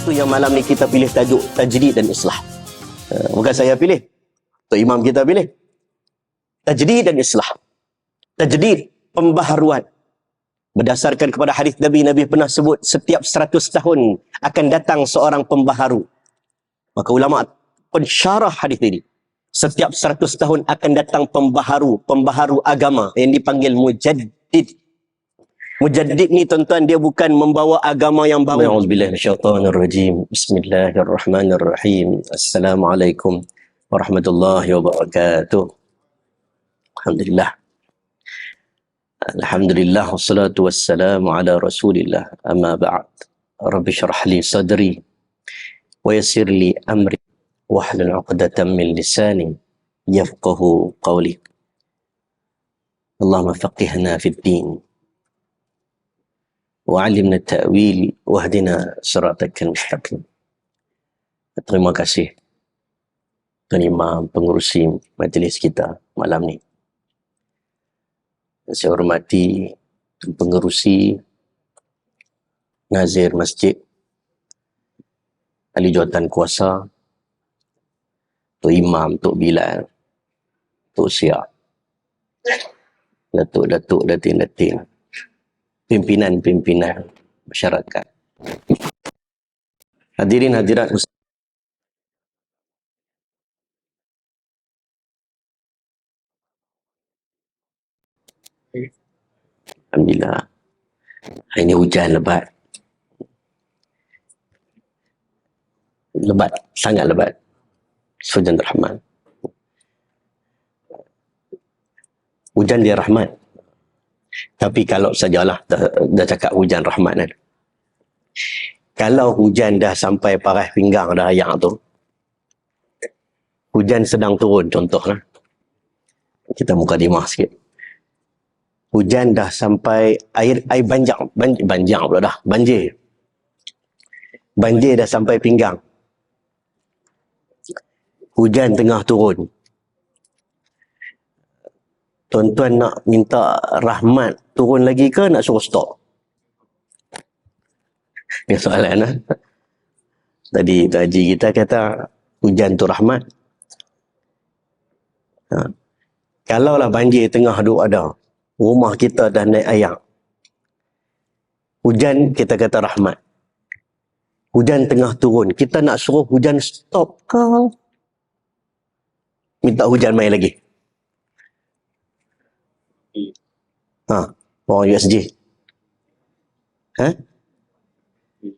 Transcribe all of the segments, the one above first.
Itu yang malam ni kita pilih tajuk Tajdid dan Islah. Bukan saya pilih, Tok Imam kita pilih. Tajdid dan Islah. Tajdid, pembaharuan. Berdasarkan kepada hadis Nabi, Nabi pernah sebut setiap 100 tahun akan datang seorang pembaharu. Maka ulama pensyarah hadis ini, setiap 100 tahun akan datang pembaharu agama yang dipanggil mujaddid. Mujaddid ni tuan-tuan, dia bukan membawa agama yang baru. A'udzubillahi minasyaitonirrajim. Bismillahirrahmanirrahim. Assalamualaikum warahmatullahi wabarakatuh. Alhamdulillah. Alhamdulillah wassalatu wassalamu ala Rasulillah. Amma ba'd. Rabbi shrah li sadri wa yassir li amri wahlul 'uqdatam min lisani yafqahu qawli. Allahumma faqihna fid din wa'allimna at-ta'wil wahdina siratal mustaqim. Terima kasih Tuan Imam, pengurusi majlis kita malam ni. Saya hormati pengerusi Nazir Masjid, ahli jawatan kuasa, Tok Imam, Tok Bilal, Tok Siak, Datuk-datuk, datin-datin, pimpinan-pimpinan masyarakat. Hadirin hadirat, alhamdulillah, hari ini hujan lebat. Lebat, sangat lebat. Hujan rahmat. Hujan dia rahmat. Tapi kalau sajalah dah cakap hujan rahmat kan. Kalau hujan dah sampai paras pinggang dah ayak tu, hujan sedang turun contohlah. Kita mukadimah sikit. Hujan dah sampai air banjir pula dah, banjir. Banjir dah sampai pinggang. Hujan tengah turun. Tuan-tuan nak minta rahmat turun lagi ke nak suruh stop? Ini soalan lah. Tadi Tuan Haji kita kata hujan tu rahmat. Kalaulah banjir tengah duk ada, rumah kita dah naik air, hujan kita kata rahmat. Hujan tengah turun, kita nak suruh hujan stop ke minta hujan main lagi? Orang USJ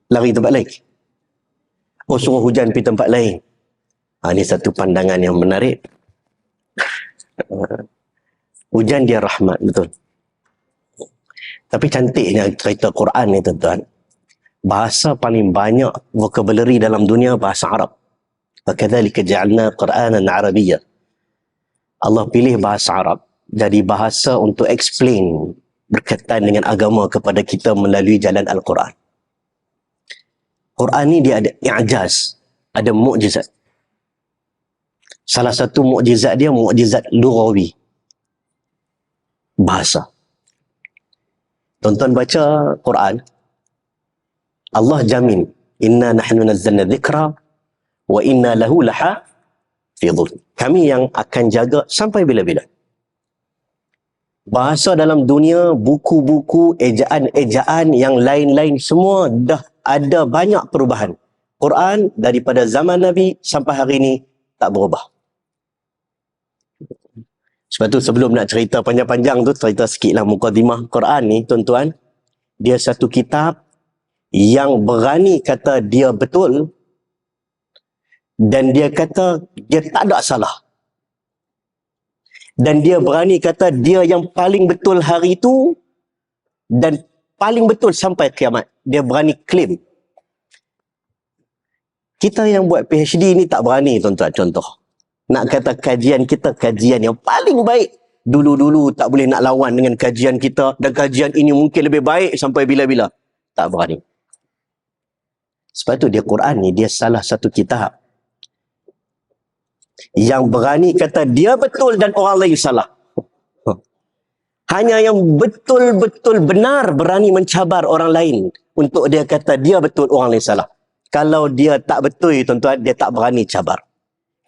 lari tempat lain, suruh hujan pergi tempat lain. Ini satu pandangan yang menarik. Hujan dia rahmat, betul. Tapi cantiknya cerita Quran ni tuan-tuan, bahasa paling banyak vocabulary dalam dunia bahasa Arab. Fakadzalika ja'alna Qur'anan Arabiyyan. Allah pilih bahasa Arab jadi bahasa untuk explain berkaitan dengan agama kepada kita melalui jalan Al-Quran. Quran ni dia ada i'jaz, ada mukjizat. Salah satu mukjizat dia mukjizat lughawi, bahasa. Tuan-tuan baca Quran, Allah jamin, inna nahnu nazzalna dzikra wa inna lahu lahafizun. Kami yang akan jaga sampai bila-bila. Bahasa dalam dunia, buku-buku, ejaan-ejaan yang lain-lain semua dah ada banyak perubahan. Quran daripada zaman Nabi sampai hari ini tak berubah. Sebab tu sebelum nak cerita panjang-panjang tu, cerita sikitlah mukadimah Quran ni tuan-tuan. Dia satu kitab yang berani kata dia betul dan dia kata dia tak ada salah. Dan dia berani kata dia yang paling betul hari itu dan paling betul sampai kiamat. Dia berani claim. Kita yang buat PhD ni tak berani tuan-tuan. Contoh, nak kata kajian kita kajian yang paling baik. Dulu-dulu tak boleh nak lawan dengan kajian kita dan kajian ini mungkin lebih baik sampai bila-bila. Tak berani. Sebab tu dia Quran ni dia salah satu kitab yang berani kata dia betul dan orang lain salah. Hanya yang betul-betul benar berani mencabar orang lain untuk dia kata dia betul, orang lain salah. Kalau dia tak betul, tuan-tuan, dia tak berani cabar.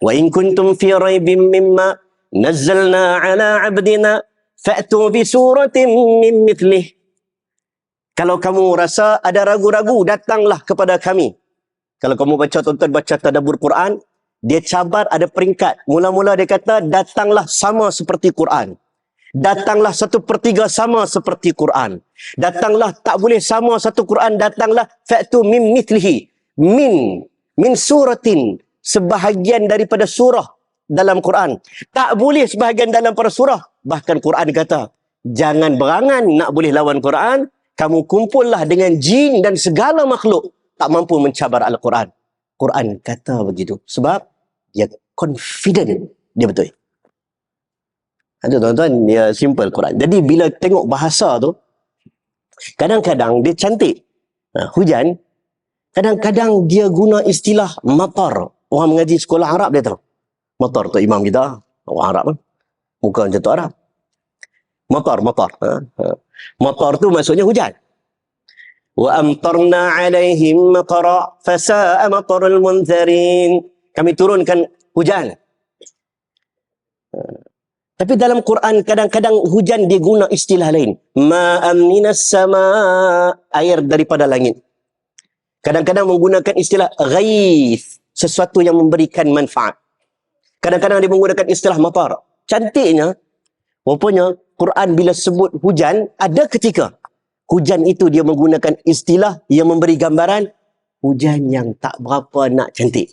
Wa in kuntum fi raibin mimma nazzalna ala abdina fa'tu bi suratin min mithlih. Kalau kamu rasa ada ragu-ragu, datanglah kepada kami. Kalau kamu baca, tuan-tuan baca tadabbur Quran, dia cabar ada peringkat. Mula-mula dia kata, datanglah sama seperti Quran. Datanglah 1/3 sama seperti Quran. Datanglah tak boleh sama satu Quran. Datanglah fa'tu min mithlihi. Min suratin. Sebahagian daripada surah dalam Quran. Tak boleh sebahagian dalam para surah. Bahkan Quran kata, jangan berangan nak boleh lawan Quran. Kamu kumpullah dengan jin dan segala makhluk. Tak mampu mencabar Al-Quran. Quran kata begitu. Sebab dia confident. Dia betul. Ada tuan-tuan, dia simple Quran. Jadi bila tengok bahasa tu, kadang-kadang dia cantik. Hujan, kadang-kadang dia guna istilah matar. Orang mengaji sekolah Arab dia tahu. Matar tu imam kita, orang Arab kan. Muka macam tu Arab. Matar. Matar tu maksudnya hujan. Wa amtarna alaihim matara fasa'a matarul munzirin. Kami turunkan hujan. Tapi dalam Quran kadang-kadang hujan dia guna istilah lain. Ma'am minas sama, air daripada langit. Kadang-kadang menggunakan istilah ghaith, sesuatu yang memberikan manfaat. Kadang-kadang dia menggunakan istilah matar. Cantiknya, rupanya Quran bila sebut hujan, ada ketika hujan itu dia menggunakan istilah yang memberi gambaran hujan yang tak berapa nak cantik.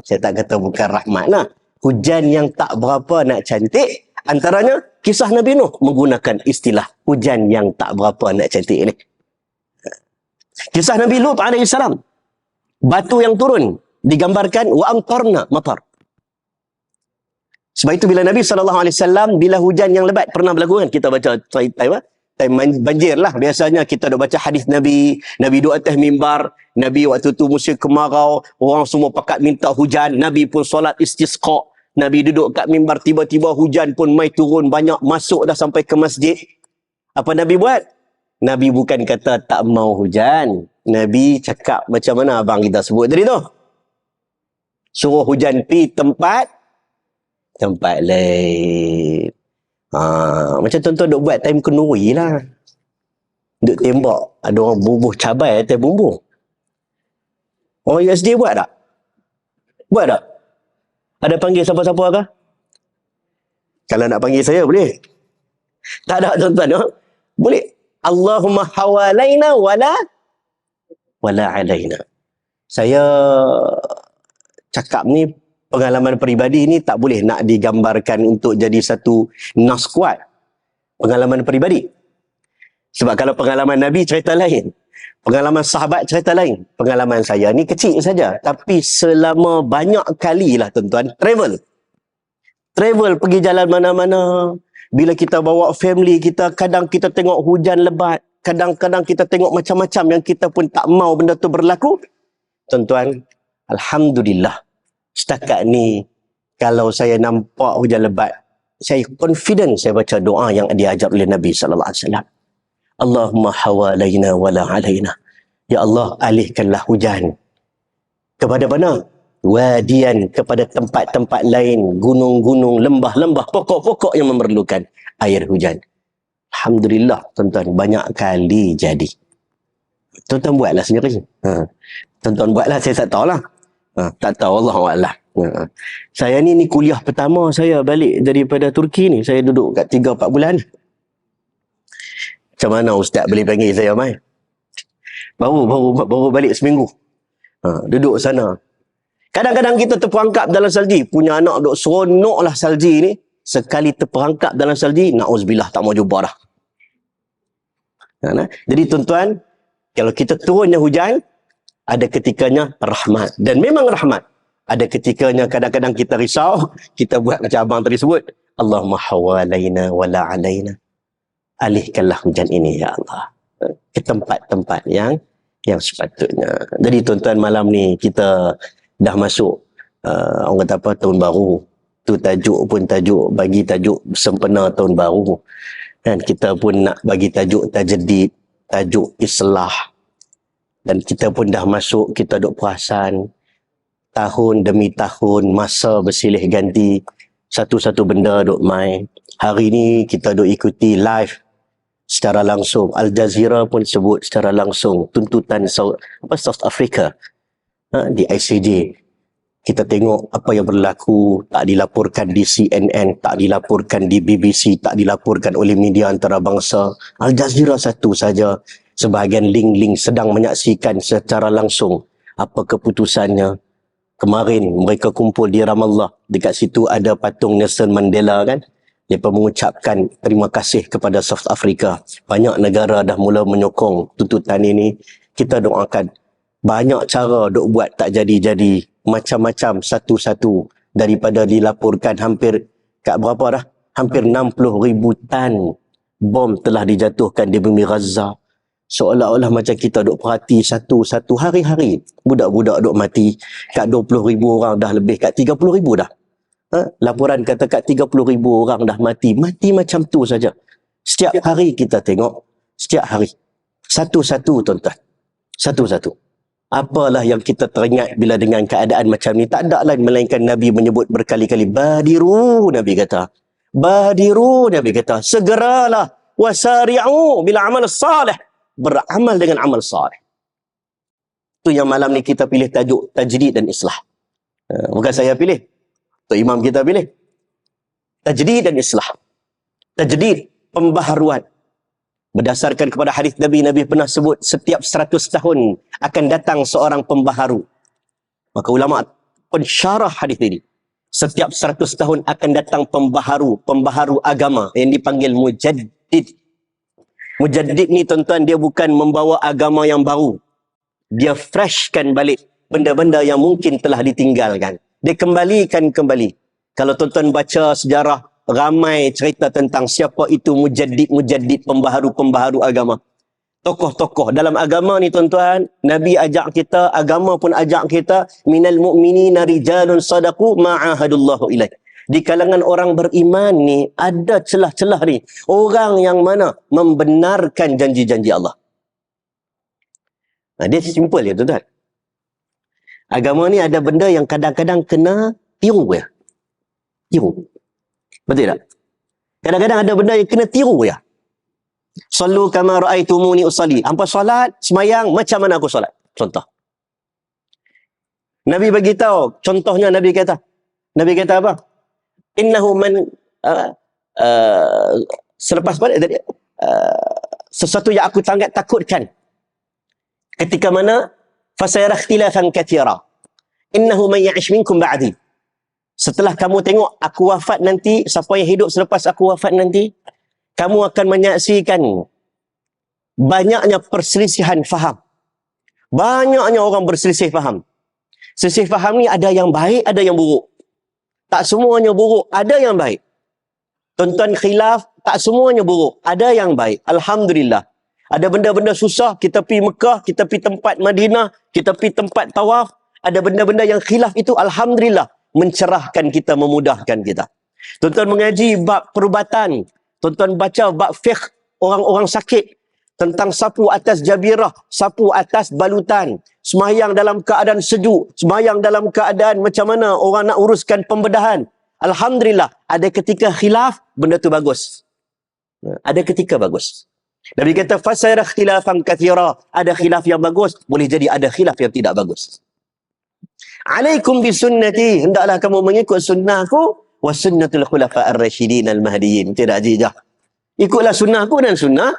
Saya tak kata bukan rahmat lah. Hujan yang tak berapa nak cantik, antaranya kisah Nabi Nuh menggunakan istilah hujan yang tak berapa nak cantik ni. Kisah Nabi Lut AS, batu yang turun digambarkan wa amtarna matar. Sebab itu bila Nabi SAW, bila hujan yang lebat pernah berlaku kan, kita baca time banjir lah. Biasanya kita dah baca hadis Nabi duduk atas mimbar, Nabi waktu tu musim kemarau, orang semua pakat minta hujan, Nabi pun solat istisqa. Nabi duduk kat mimbar, tiba-tiba hujan pun mai turun banyak, masuk dah sampai ke masjid. Apa Nabi buat? Nabi bukan kata tak mau hujan. Nabi cakap macam mana abang kita sebut tadi tu. Suruh hujan pi tempat lain. Macam tuan-tuan duk buat time kenduri lah. Duk tembak. Ada orang bubuh cabai atas bumbu. Orang USD buat tak? Buat tak? Ada panggil siapa-siapa kah? Kalau nak panggil saya boleh. Tak ada tuan-tuan. No? Boleh. Allahumma hawalaina wala alaina. Saya cakap ni, pengalaman peribadi ni tak boleh nak digambarkan untuk jadi satu nas kuat. Pengalaman peribadi. Sebab kalau pengalaman Nabi cerita lain. Pengalaman sahabat cerita lain. Pengalaman saya ni kecil saja. Tapi selama banyak kali lah tuan-tuan, travel pergi jalan mana-mana. Bila kita bawa family kita, kadang kita tengok hujan lebat. Kadang-kadang kita tengok macam-macam yang kita pun tak mau benda tu berlaku. Tuan-tuan, alhamdulillah. Setakat ni, kalau saya nampak hujan lebat, saya confident saya baca doa yang diajar oleh Nabi SAW. Allahumma hawalaina wala alaina. Ya Allah, alihkanlah hujan kepada mana? Wadian, kepada tempat-tempat lain, gunung-gunung, lembah-lembah, pokok-pokok yang memerlukan air hujan. Alhamdulillah, tuan-tuan, banyak kali jadi. Tuan-tuan buatlah sendiri. Tuan-tuan buatlah, saya tak tahulah. Tak tahu, Allahuakbar. Saya ni kuliah pertama saya balik daripada Turki ni. Saya duduk kat 3-4 bulan. Macam mana ustaz boleh panggil saya mai? Baru balik seminggu. Duduk sana. Kadang-kadang kita terperangkap dalam salji. Punya anak duk seronok lah salji ni. Sekali terperangkap dalam salji, na'uzubillah, tak mau jumpa dah. Jadi tuan-tuan, kalau kita turunnya hujan, ada ketikanya rahmat. Dan memang rahmat. Ada ketikanya kadang-kadang kita risau, kita buat macam abang tadi sebut. Allahumma hawalaina wala alaina. Alihkanlah hujan ini, ya Allah. Ke tempat-tempat yang sepatutnya. Jadi tuan-tuan, malam ni kita dah masuk orang kata apa, tahun baru. Tu tajuk pun bagi tajuk sempena tahun baru. Dan kita pun nak bagi tajuk tajdid, tajuk islah. Dan kita pun dah masuk, kita duk perasan tahun demi tahun, masa bersilih ganti, satu-satu benda duk main. Hari ni kita duk ikuti live secara langsung. Al Jazeera pun sebut secara langsung tuntutan South Africa di ICJ. Kita tengok apa yang berlaku, tak dilaporkan di CNN, tak dilaporkan di BBC, tak dilaporkan oleh media antarabangsa. Al Jazeera satu saja, sebahagian link-link sedang menyaksikan secara langsung apa keputusannya. Kemarin mereka kumpul di Ramallah, dekat situ ada patung Nelson Mandela kan. Mereka mengucapkan terima kasih kepada South Africa. Banyak negara dah mula menyokong tuntutan ini. Kita doakan banyak cara duk buat tak jadi-jadi. Macam-macam satu-satu. Daripada dilaporkan hampir, kat berapa dah? Hampir 60,000 tan bom telah dijatuhkan di bumi Gaza. Seolah-olah macam kita duk perhati satu-satu hari-hari. Budak-budak duk mati. Kat 20,000 orang dah lebih. Kat 30,000 dah. Laporan kata kat 30,000 orang dah mati. Mati macam tu saja. Setiap hari kita tengok. Setiap hari. Satu-satu tuan-tuan. Satu-satu. Apalah yang kita teringat bila dengan keadaan macam ni. Tak ada lain melainkan Nabi menyebut berkali-kali. Badiru, Nabi kata. Badiru, Nabi kata. Segeralah. Wasari'u bila amal salih. Beramal dengan amal salih. Itu yang malam ni kita pilih tajuk tajdid dan islah. Bukan saya pilih. Tok Imam kita pilih. Tajdid dan islah. Tajdid, pembaharuan. Berdasarkan kepada hadis Nabi, Nabi pernah sebut setiap 100 tahun akan datang seorang pembaharu. Maka ulama pensyarah hadis ini. Setiap 100 tahun akan datang pembaharu agama yang dipanggil mujaddid. Mujaddid ni tuan-tuan, dia bukan membawa agama yang baru. Dia freshkan balik benda-benda yang mungkin telah ditinggalkan. Dia kembalikan kembali. Kalau tuan-tuan baca sejarah, ramai cerita tentang siapa itu mujaddid, pembaharu agama. Tokoh-tokoh dalam agama ni tuan-tuan, Nabi ajak kita, agama pun ajak kita, minal mu'minina rijalun sadaqu ma'ahadullahu ilaih. Di kalangan orang beriman ni ada celah-celah ni, orang yang mana membenarkan janji-janji Allah. Dia simple ya tuan-tuan. Agama ni ada benda yang kadang-kadang kena tiru ya. Tiru. Betul tak? Kadang-kadang ada benda yang kena tiru ya. Sallu kama ra'aitumuni usalli. Hampa solat, semayang, macam mana aku solat? Contoh. Nabi bagi tahu, contohnya Nabi kata apa? Innahu man selepas balik tadi sesuatu yang aku sangat takutkan. Ketika mana fasayara ikhtilafan katsira. Innahu man ya'ish minkum ba'di. Setelah kamu tengok aku wafat nanti, siapa yang hidup selepas aku wafat nanti, kamu akan menyaksikan banyaknya perselisihan faham. Banyaknya orang berselisih faham. Selisih faham ni ada yang baik, ada yang buruk. Tak semuanya buruk, ada yang baik. Tuan-tuan khilaf, tak semuanya buruk, ada yang baik. Alhamdulillah. Ada benda-benda susah, kita pergi Mekah, kita pergi tempat Madinah, kita pergi tempat tawaf. Ada benda-benda yang khilaf itu, Alhamdulillah, mencerahkan kita, memudahkan kita. Tuan-tuan mengaji bab perubatan, tuan-tuan baca bab fiqh orang-orang sakit, tentang sapu atas jabirah, sapu atas balutan, semayang dalam keadaan sejuk, semayang dalam keadaan macam mana orang nak uruskan pembedahan. Alhamdulillah, ada ketika khilaf, benda tu bagus. Ada ketika bagus. Nabi kata, fasayra ikhtilafan katsira. Ada khilaf yang bagus, boleh jadi ada khilaf yang tidak bagus. Alaikum bisunnati, hendaklah kamu mengikut sunnahku, wa sunnatul khulafa ar-rasyidin al-mahdiyyin. Tidak jijah. Ikutlah sunnahku dan sunnah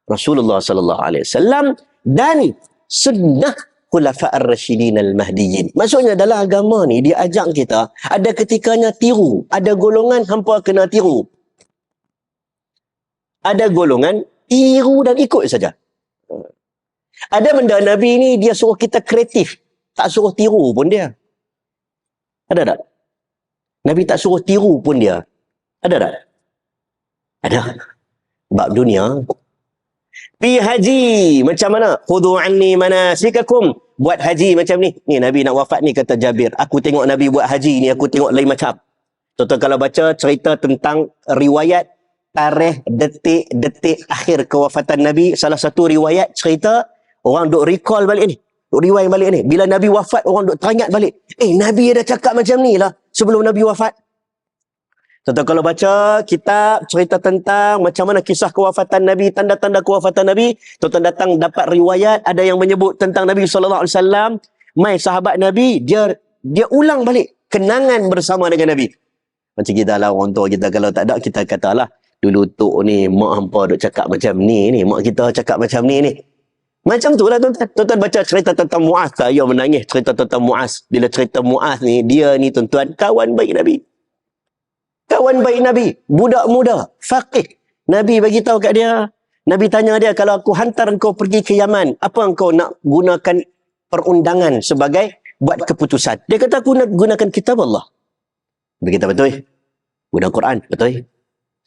Rasulullah sallallahu alaihi wasallam dan sunnah khulafa ar-rasyidin al-mahdiyyin. Maksudnya dalam agama ni dia ajak kita, ada ketikanya tiru, ada golongan hampa kena tiru. Ada golongan tiru dan ikut saja. Ada benda Nabi ni dia suruh kita kreatif, tak suruh tiru pun dia. Ada tak? Nabi tak suruh tiru pun dia. Ada tak? Ada. Bab dunia. Pi haji macam mana? Khudhu anni manasikakum. Buat haji macam ni. Ni Nabi nak wafat ni kata Jabir. Aku tengok Nabi buat haji ni, aku tengok lain macam. Tuan-tuan kalau baca cerita tentang riwayat tarikh detik-detik akhir kewafatan Nabi, salah satu riwayat cerita Orang duk recall balik ni. Duk rewind balik ni. Bila Nabi wafat, orang duk teringat balik. Nabi ada cakap macam ni lah sebelum Nabi wafat. Tuan-tuan kalau baca kitab cerita tentang macam mana kisah kewafatan Nabi, tanda-tanda kewafatan Nabi, tuan-tuan datang dapat riwayat ada yang menyebut tentang Nabi SAW. Mai sahabat Nabi, dia ulang balik kenangan bersama dengan Nabi. Macam kita lah, orang tua kita kalau tak ada, kita katalah, dulu tok ni, mak hampa duk cakap macam ni, mak kita cakap macam ni. Macam tu lah tuan-tuan. Tuan-tuan baca cerita tentang Muaz, saya menangis cerita tentang Muaz. Bila cerita Muaz ni, dia ni tuan-tuan, kawan baik Nabi. Kawan baik Nabi, budak muda, faqih. Nabi bagi tahu kat dia, Nabi tanya dia, kalau aku hantar engkau pergi ke Yaman, apa engkau nak gunakan perundangan sebagai buat keputusan? Dia kata, aku nak gunakan kitab Allah. Nabi kata, betul. Guna Quran, betul.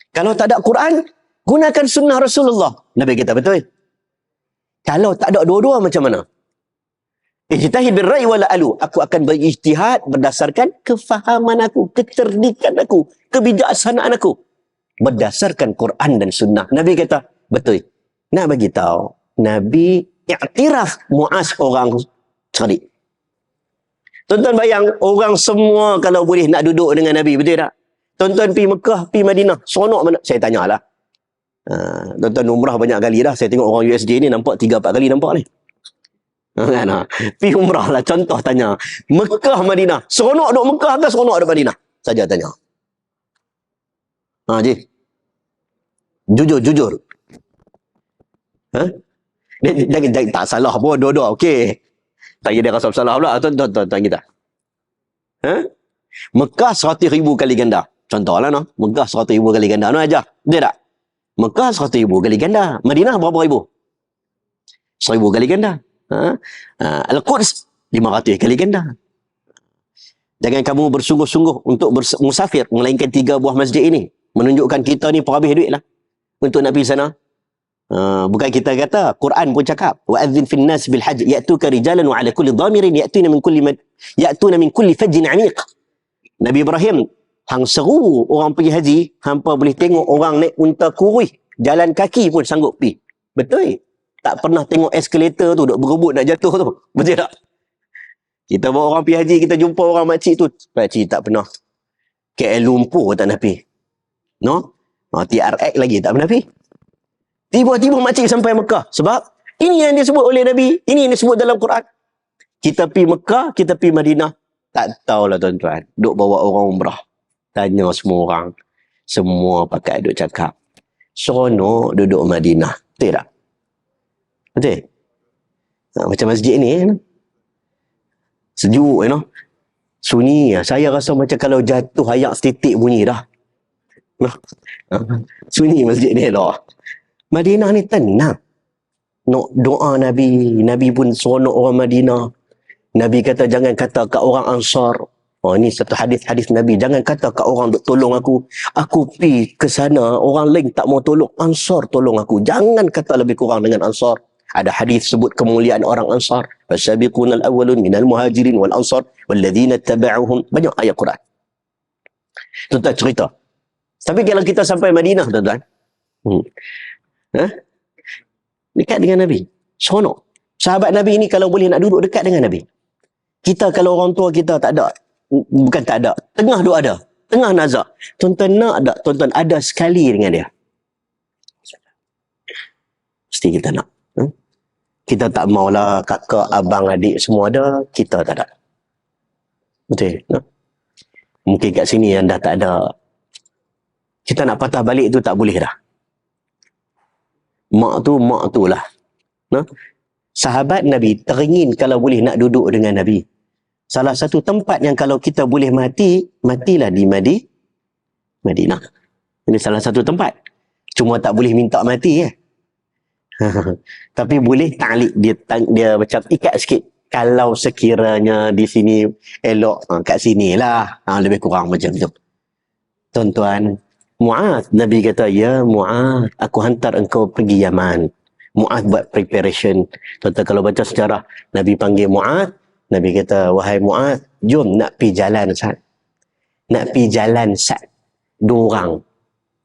Kalau tak ada Quran, gunakan sunnah Rasulullah. Nabi kata, betul. Kalau tak ada dua-dua, macam mana? Ijtihad bil ra'i wala alu. Aku akan berijtihad berdasarkan kefahaman aku, kecerdikan aku, kebijaksanaan aku. Berdasarkan Quran dan sunnah. Nabi kata, betul. Nak bagi tahu, Nabi iktiraf Muaz orang cerdik. Tuan-tuan bayang, orang semua kalau boleh nak duduk dengan Nabi, betul tak? Tuan-tuan pergi Mekah, pergi Madinah, seronok mana? Saya tanyalah. Tuan-tuan umrah banyak kali dah. Saya tengok orang USJ ni nampak 3-4 kali nampak ni. Pergi umrah lah, contoh tanya. Mekah, Madinah. Seronok duduk Mekah ke seronok duduk Madinah? Saja tanya. Ji. Jujur. Jangan tak salah pun, dua-dua. Okey. Tak kira dia rasa bersalah pula. Tuan-tuan kita. Mekah 100,000 kali ganda. Contohlah no. Mekah 100,000 kali ganda. No aja. Dia tak? Mekah 100,000 kali ganda. Madinah berapa ribu? 1,000 kali ganda. Al-Quds 500 kali ganda. Jangan kamu bersungguh-sungguh untuk musafir melainkan 3 buah masjid ini. Menunjukkan kita ni perhabis duit lah untuk nak pergi sana. Bukan kita kata, Quran pun cakap, wa adzin fin nas bil hajj ya'tuka rijalan wa ala kulli dhamirin ya'tuna min kulli fajjin 'amiq. Nabi Ibrahim hang seru orang pergi haji, hampa boleh tengok orang naik unta kurui, jalan kaki pun sanggup pergi. Betul? Tak pernah tengok eskalator tu duk berebut nak jatuh tu. Betul tak? Kita bawa orang pergi haji, kita jumpa orang makcik tu. Makcik tak pernah. KL Lumpur tak nak pergi. No? TRX lagi tak pernah pergi. Tiba-tiba makcik sampai Mekah. Sebab ini yang disebut oleh Nabi. Ini yang disebut dalam Quran. Kita pergi Mekah, kita pergi Madinah. Tak tahulah tuan-tuan. Duk bawa orang umrah. Tanya semua orang. Semua pakai duk cakap. Seronok duduk Madinah. Betul tak? Betul? Macam masjid ni. Sejuk, sunyi. Saya rasa macam kalau jatuh ayak setitik bunyi dah. Sunyi masjid ni lah. Madinah ni tenang. Nak doa Nabi. Nabi pun seronok orang Madinah. Nabi kata jangan kata kat orang Ansar. Ini satu hadis Nabi. Jangan kata kat orang duk tolong aku. Aku pergi ke sana. Orang lain tak mau tolong. Ansar tolong aku. Jangan kata lebih kurang dengan Ansar. Ada hadis sebut kemuliaan orang Ansar. Fasabiqunal awwalun minal muhajirin wal ansar walladzina tabauhum. Banyak ayat Quran. Tuan-tuan cerita. Tapi kalau kita sampai Madinah, tuan-tuan. Dekat dengan Nabi. Seronok. Sahabat Nabi ini kalau boleh nak duduk dekat dengan Nabi. Kita kalau orang tua kita tak ada. Bukan tak ada. Tengah duk ada. Tengah nazak. Tuan-tuan nak tak? Tuan-tuan ada sekali dengan dia. Mesti kita nak. Kita tak maulah kakak, abang, adik semua ada. Kita tak ada. Betul? Mungkin kat sini yang dah tak ada. Kita nak patah balik tu tak boleh dah. Mak tu lah. Sahabat Nabi teringin kalau boleh nak duduk dengan Nabi. Salah satu tempat yang kalau kita boleh mati, matilah di Madinah. Ini salah satu tempat. Cuma tak boleh minta mati . Tapi boleh ta'liq, dia macam ikat sikit. Kalau sekiranya di sini elok, kat sini lah. Lebih kurang macam tu. Tuan-tuan, Muaz, Nabi kata, ya Muaz, aku hantar engkau pergi Yaman. Muaz buat preparation. Tuan-tuan kalau baca sejarah, Nabi panggil Muaz, Nabi kata, wahai Muaz, jom nak pergi jalan Sa'ad. Nak pergi jalan Sa'ad. 2 orang.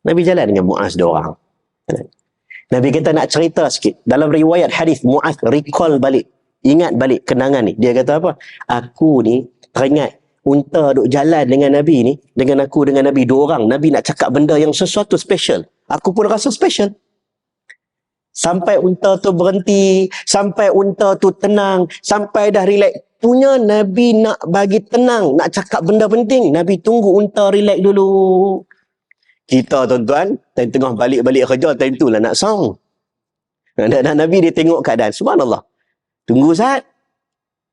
Nabi jalan dengan Muaz 2 orang. Nabi kata nak cerita sikit. Dalam riwayat hadis Muaz recall balik. Ingat balik kenangan ni. Dia kata apa? Aku ni teringat unta duk jalan dengan Nabi ni. Dengan aku, dengan Nabi. Dua orang. Nabi nak cakap benda yang sesuatu special. Aku pun rasa special. Sampai unta tu berhenti. Sampai unta tu tenang. Sampai dah relax. Punya Nabi nak bagi tenang. Nak cakap benda penting. Nabi tunggu unta relax dulu. Kita tuan-tuan, time tengah balik-balik kerja, time tu lah nak sound. Dan Nabi dia tengok keadaan. Subhanallah. Tunggu saat.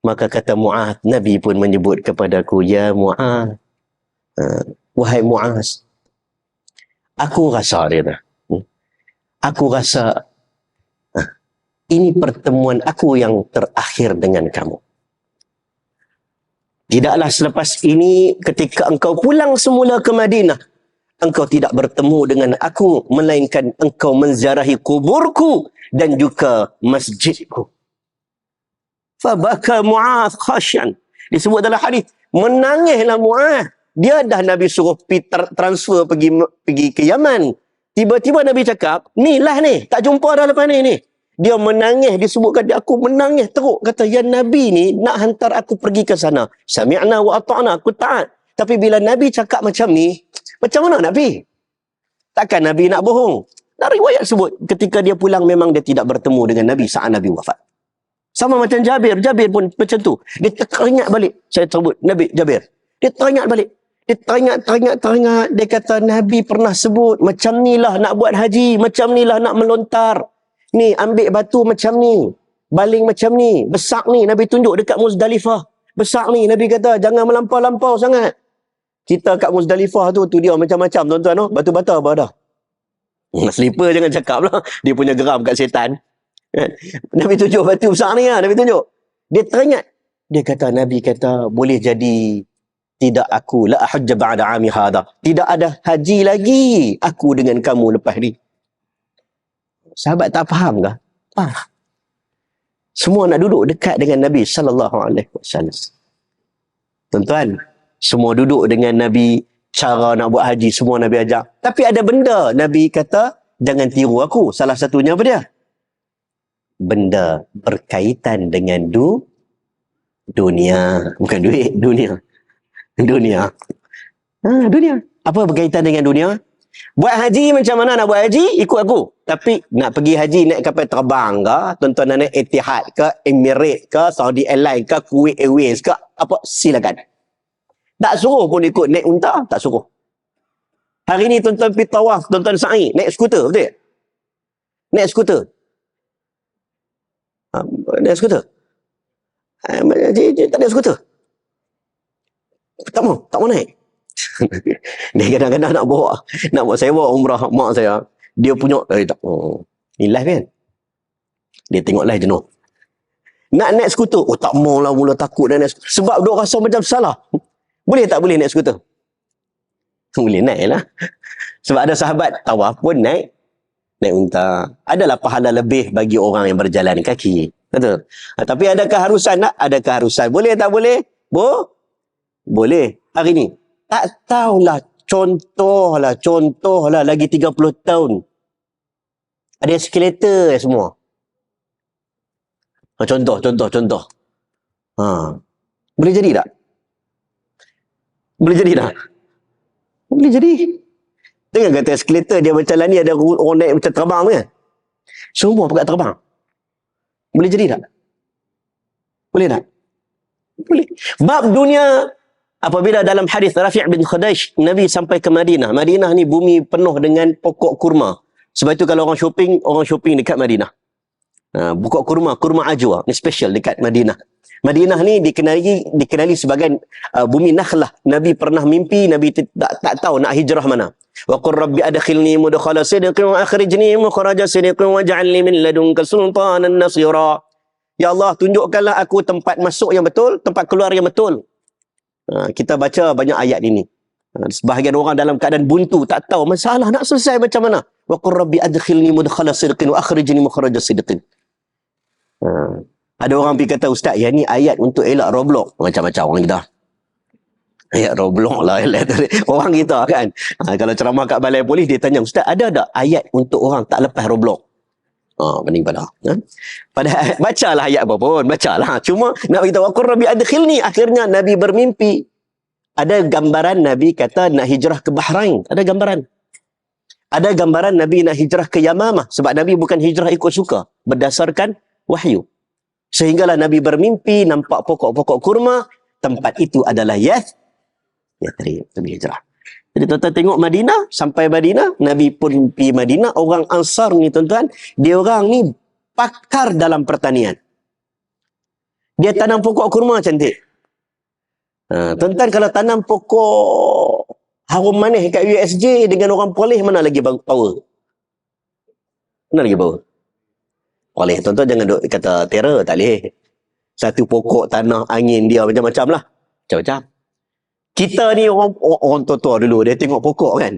Maka kata Muaz, Nabi pun menyebut kepadaku, ya Muaz. Wahai Muaz. Aku rasa dia dah. Aku rasa ini pertemuan aku yang terakhir dengan kamu. Tidaklah selepas ini ketika engkau pulang semula ke Madinah, engkau tidak bertemu dengan aku, melainkan engkau menziarahi kuburku dan juga masjidku. Fabaka Muaz khasyan. Disebut dalam hadis, menangislah Muaz. Dia dah Nabi suruh transfer pergi ke Yaman. Tiba-tiba Nabi cakap, ni lah ni, tak jumpa dah lepas ni. Dia menangis, disebutkan dia, aku menangis teruk. Kata, ya Nabi ni nak hantar aku pergi ke sana. Sami'na wa ata'na, aku taat. Tapi bila Nabi cakap macam ni, macam mana nak pergi? Takkan Nabi nak bohong? Dan riwayat sebut, ketika dia pulang memang dia tidak bertemu dengan Nabi saat Nabi wafat. Sama macam Jabir. Jabir pun macam tu. Dia teringat balik. Saya sebut Nabi Jabir. Dia teringat balik. Dia teringat. Dia kata Nabi pernah sebut, macam ni lah nak buat haji. Macam ni lah nak melontar. Ni ambil batu macam ni. Baling macam ni. Besak ni. Nabi tunjuk dekat Muzdalifah. Besak ni. Nabi kata jangan melampau-lampau sangat. Kita kat Muzdalifah tu dia macam-macam tuan-tuan. No? Batu bata apa dah? Slipper jangan cakap lah. Dia punya geram kat setan. Nabi tunjuk batu besar ni lah. Nabi tunjuk. Dia teringat. Dia kata, Nabi kata, boleh jadi tidak aku. La hajja ba'da ami hadha. Tidak ada haji lagi aku dengan kamu lepas ni. Sahabat tak faham ke? Faham. Semua nak duduk dekat dengan Nabi SAW. Tuan-tuan, semua duduk dengan Nabi, cara nak buat haji, semua Nabi ajak. Tapi ada benda Nabi kata, jangan tiru aku. Salah satunya apa dia? Benda berkaitan dengan dunia. Bukan duit, dunia. Dunia. Dunia. Apa berkaitan dengan dunia? Buat haji macam mana nak buat haji? Ikut aku. Tapi nak pergi haji naik kapal terbang ke? Tuan-tuan nak naik Etihad ke? Emirates ke? Saudi Airlines ke? Kuwait Airways ke? Apa? Silakan. Tak suruh pun ikut naik unta, tak suruh. Hari ni tuan-tuan pergi tawaf, tuan-tuan sa'i, naik skuter, betul tak? Naik skuter. Naik skuter. Tak naik skuter. Tak mau naik. Dia kadang-kadang nak bawa sewa umrah mak saya. Dia punya, tak. Ni live kan? Dia tengok live jenuh. Nak naik skuter, tak mau lah, mula takut dah naik skuter. Sebab dia rasa macam salah. Boleh tak boleh naik skuter? Boleh naik lah. Sebab ada sahabat tawaf pun naik unta. Adalah pahala lebih bagi orang yang berjalan kaki. Betul? Tapi ada keharusan tak? Ada keharusan. Boleh tak boleh? Boleh. Hari ni. Tak tahulah. Contohlah lagi 30 tahun. Ada eskalator semua. Contoh. Boleh jadi tak? Boleh jadi tak? Boleh jadi. Tengok kata eskalator dia macam lah ni, ada orang naik macam terbang kan? Semua pakai terbang. Boleh jadi tak? Boleh tak? Boleh. Bab dunia, apabila dalam hadis Rafi' bin Khudaish, Nabi sampai ke Madinah. Madinah ni bumi penuh dengan pokok kurma. Sebab itu kalau orang shopping dekat Madinah. Pokok kurma ajwa. Ni special dekat Madinah. Madinah ni dikenali sebagai bumi nakhlah. Nabi pernah mimpi, Nabi tak tahu nak hijrah mana. Wa qur rabbi adkhilni mudkhala sidqin wa akhrijni mukhraja sidqin waj'alni min ladunka sultanan nasira. Ya Allah, tunjukkanlah aku tempat masuk yang betul, tempat keluar yang betul. Kita baca banyak ayat ini. Sebahagian orang dalam keadaan buntu, tak tahu masalah nak selesai macam mana. Wa qur rabbi adkhilni mudkhala sidqin wa akhrijni mukhraja sidqin. Ada orang pergi kata, Ustaz, yang ni ayat untuk elak Roblox. Macam-macam orang kita. Ayat Roblox lah. Orang kita kan. Kalau ceramah kat balai polis, dia tanya, Ustaz, ada tak ayat untuk orang tak lepas Roblox? Bening pada. Pada bacalah ayat apa pun, bacalah. Cuma nak beritahu aku Rabbi adkhilni, akhirnya Nabi bermimpi. Ada gambaran Nabi kata nak hijrah ke Bahrain, ada gambaran. Ada gambaran Nabi nak hijrah ke Yamamah sebab Nabi bukan hijrah ikut suka, berdasarkan wahyu. Sehinggalah Nabi bermimpi nampak pokok-pokok kurma, tempat itu adalah Yathrib, Nabi hijrah. Jadi tuan-tuan tengok Madinah, sampai Madinah, Nabi pun pergi Madinah. Orang Ansar ni tuan-tuan, dia orang ni pakar dalam pertanian. Dia tanam pokok kurma cantik. Tuan-tuan kalau tanam pokok harum manis kat USJ dengan orang Perlis, mana lagi power? Mana lagi power? Perlis, tuan-tuan jangan duk kata terror, tak boleh. Satu pokok tanah angin dia macam-macam lah. Macam-macam. Kita ni orang tua-tua dulu, dia tengok pokok kan.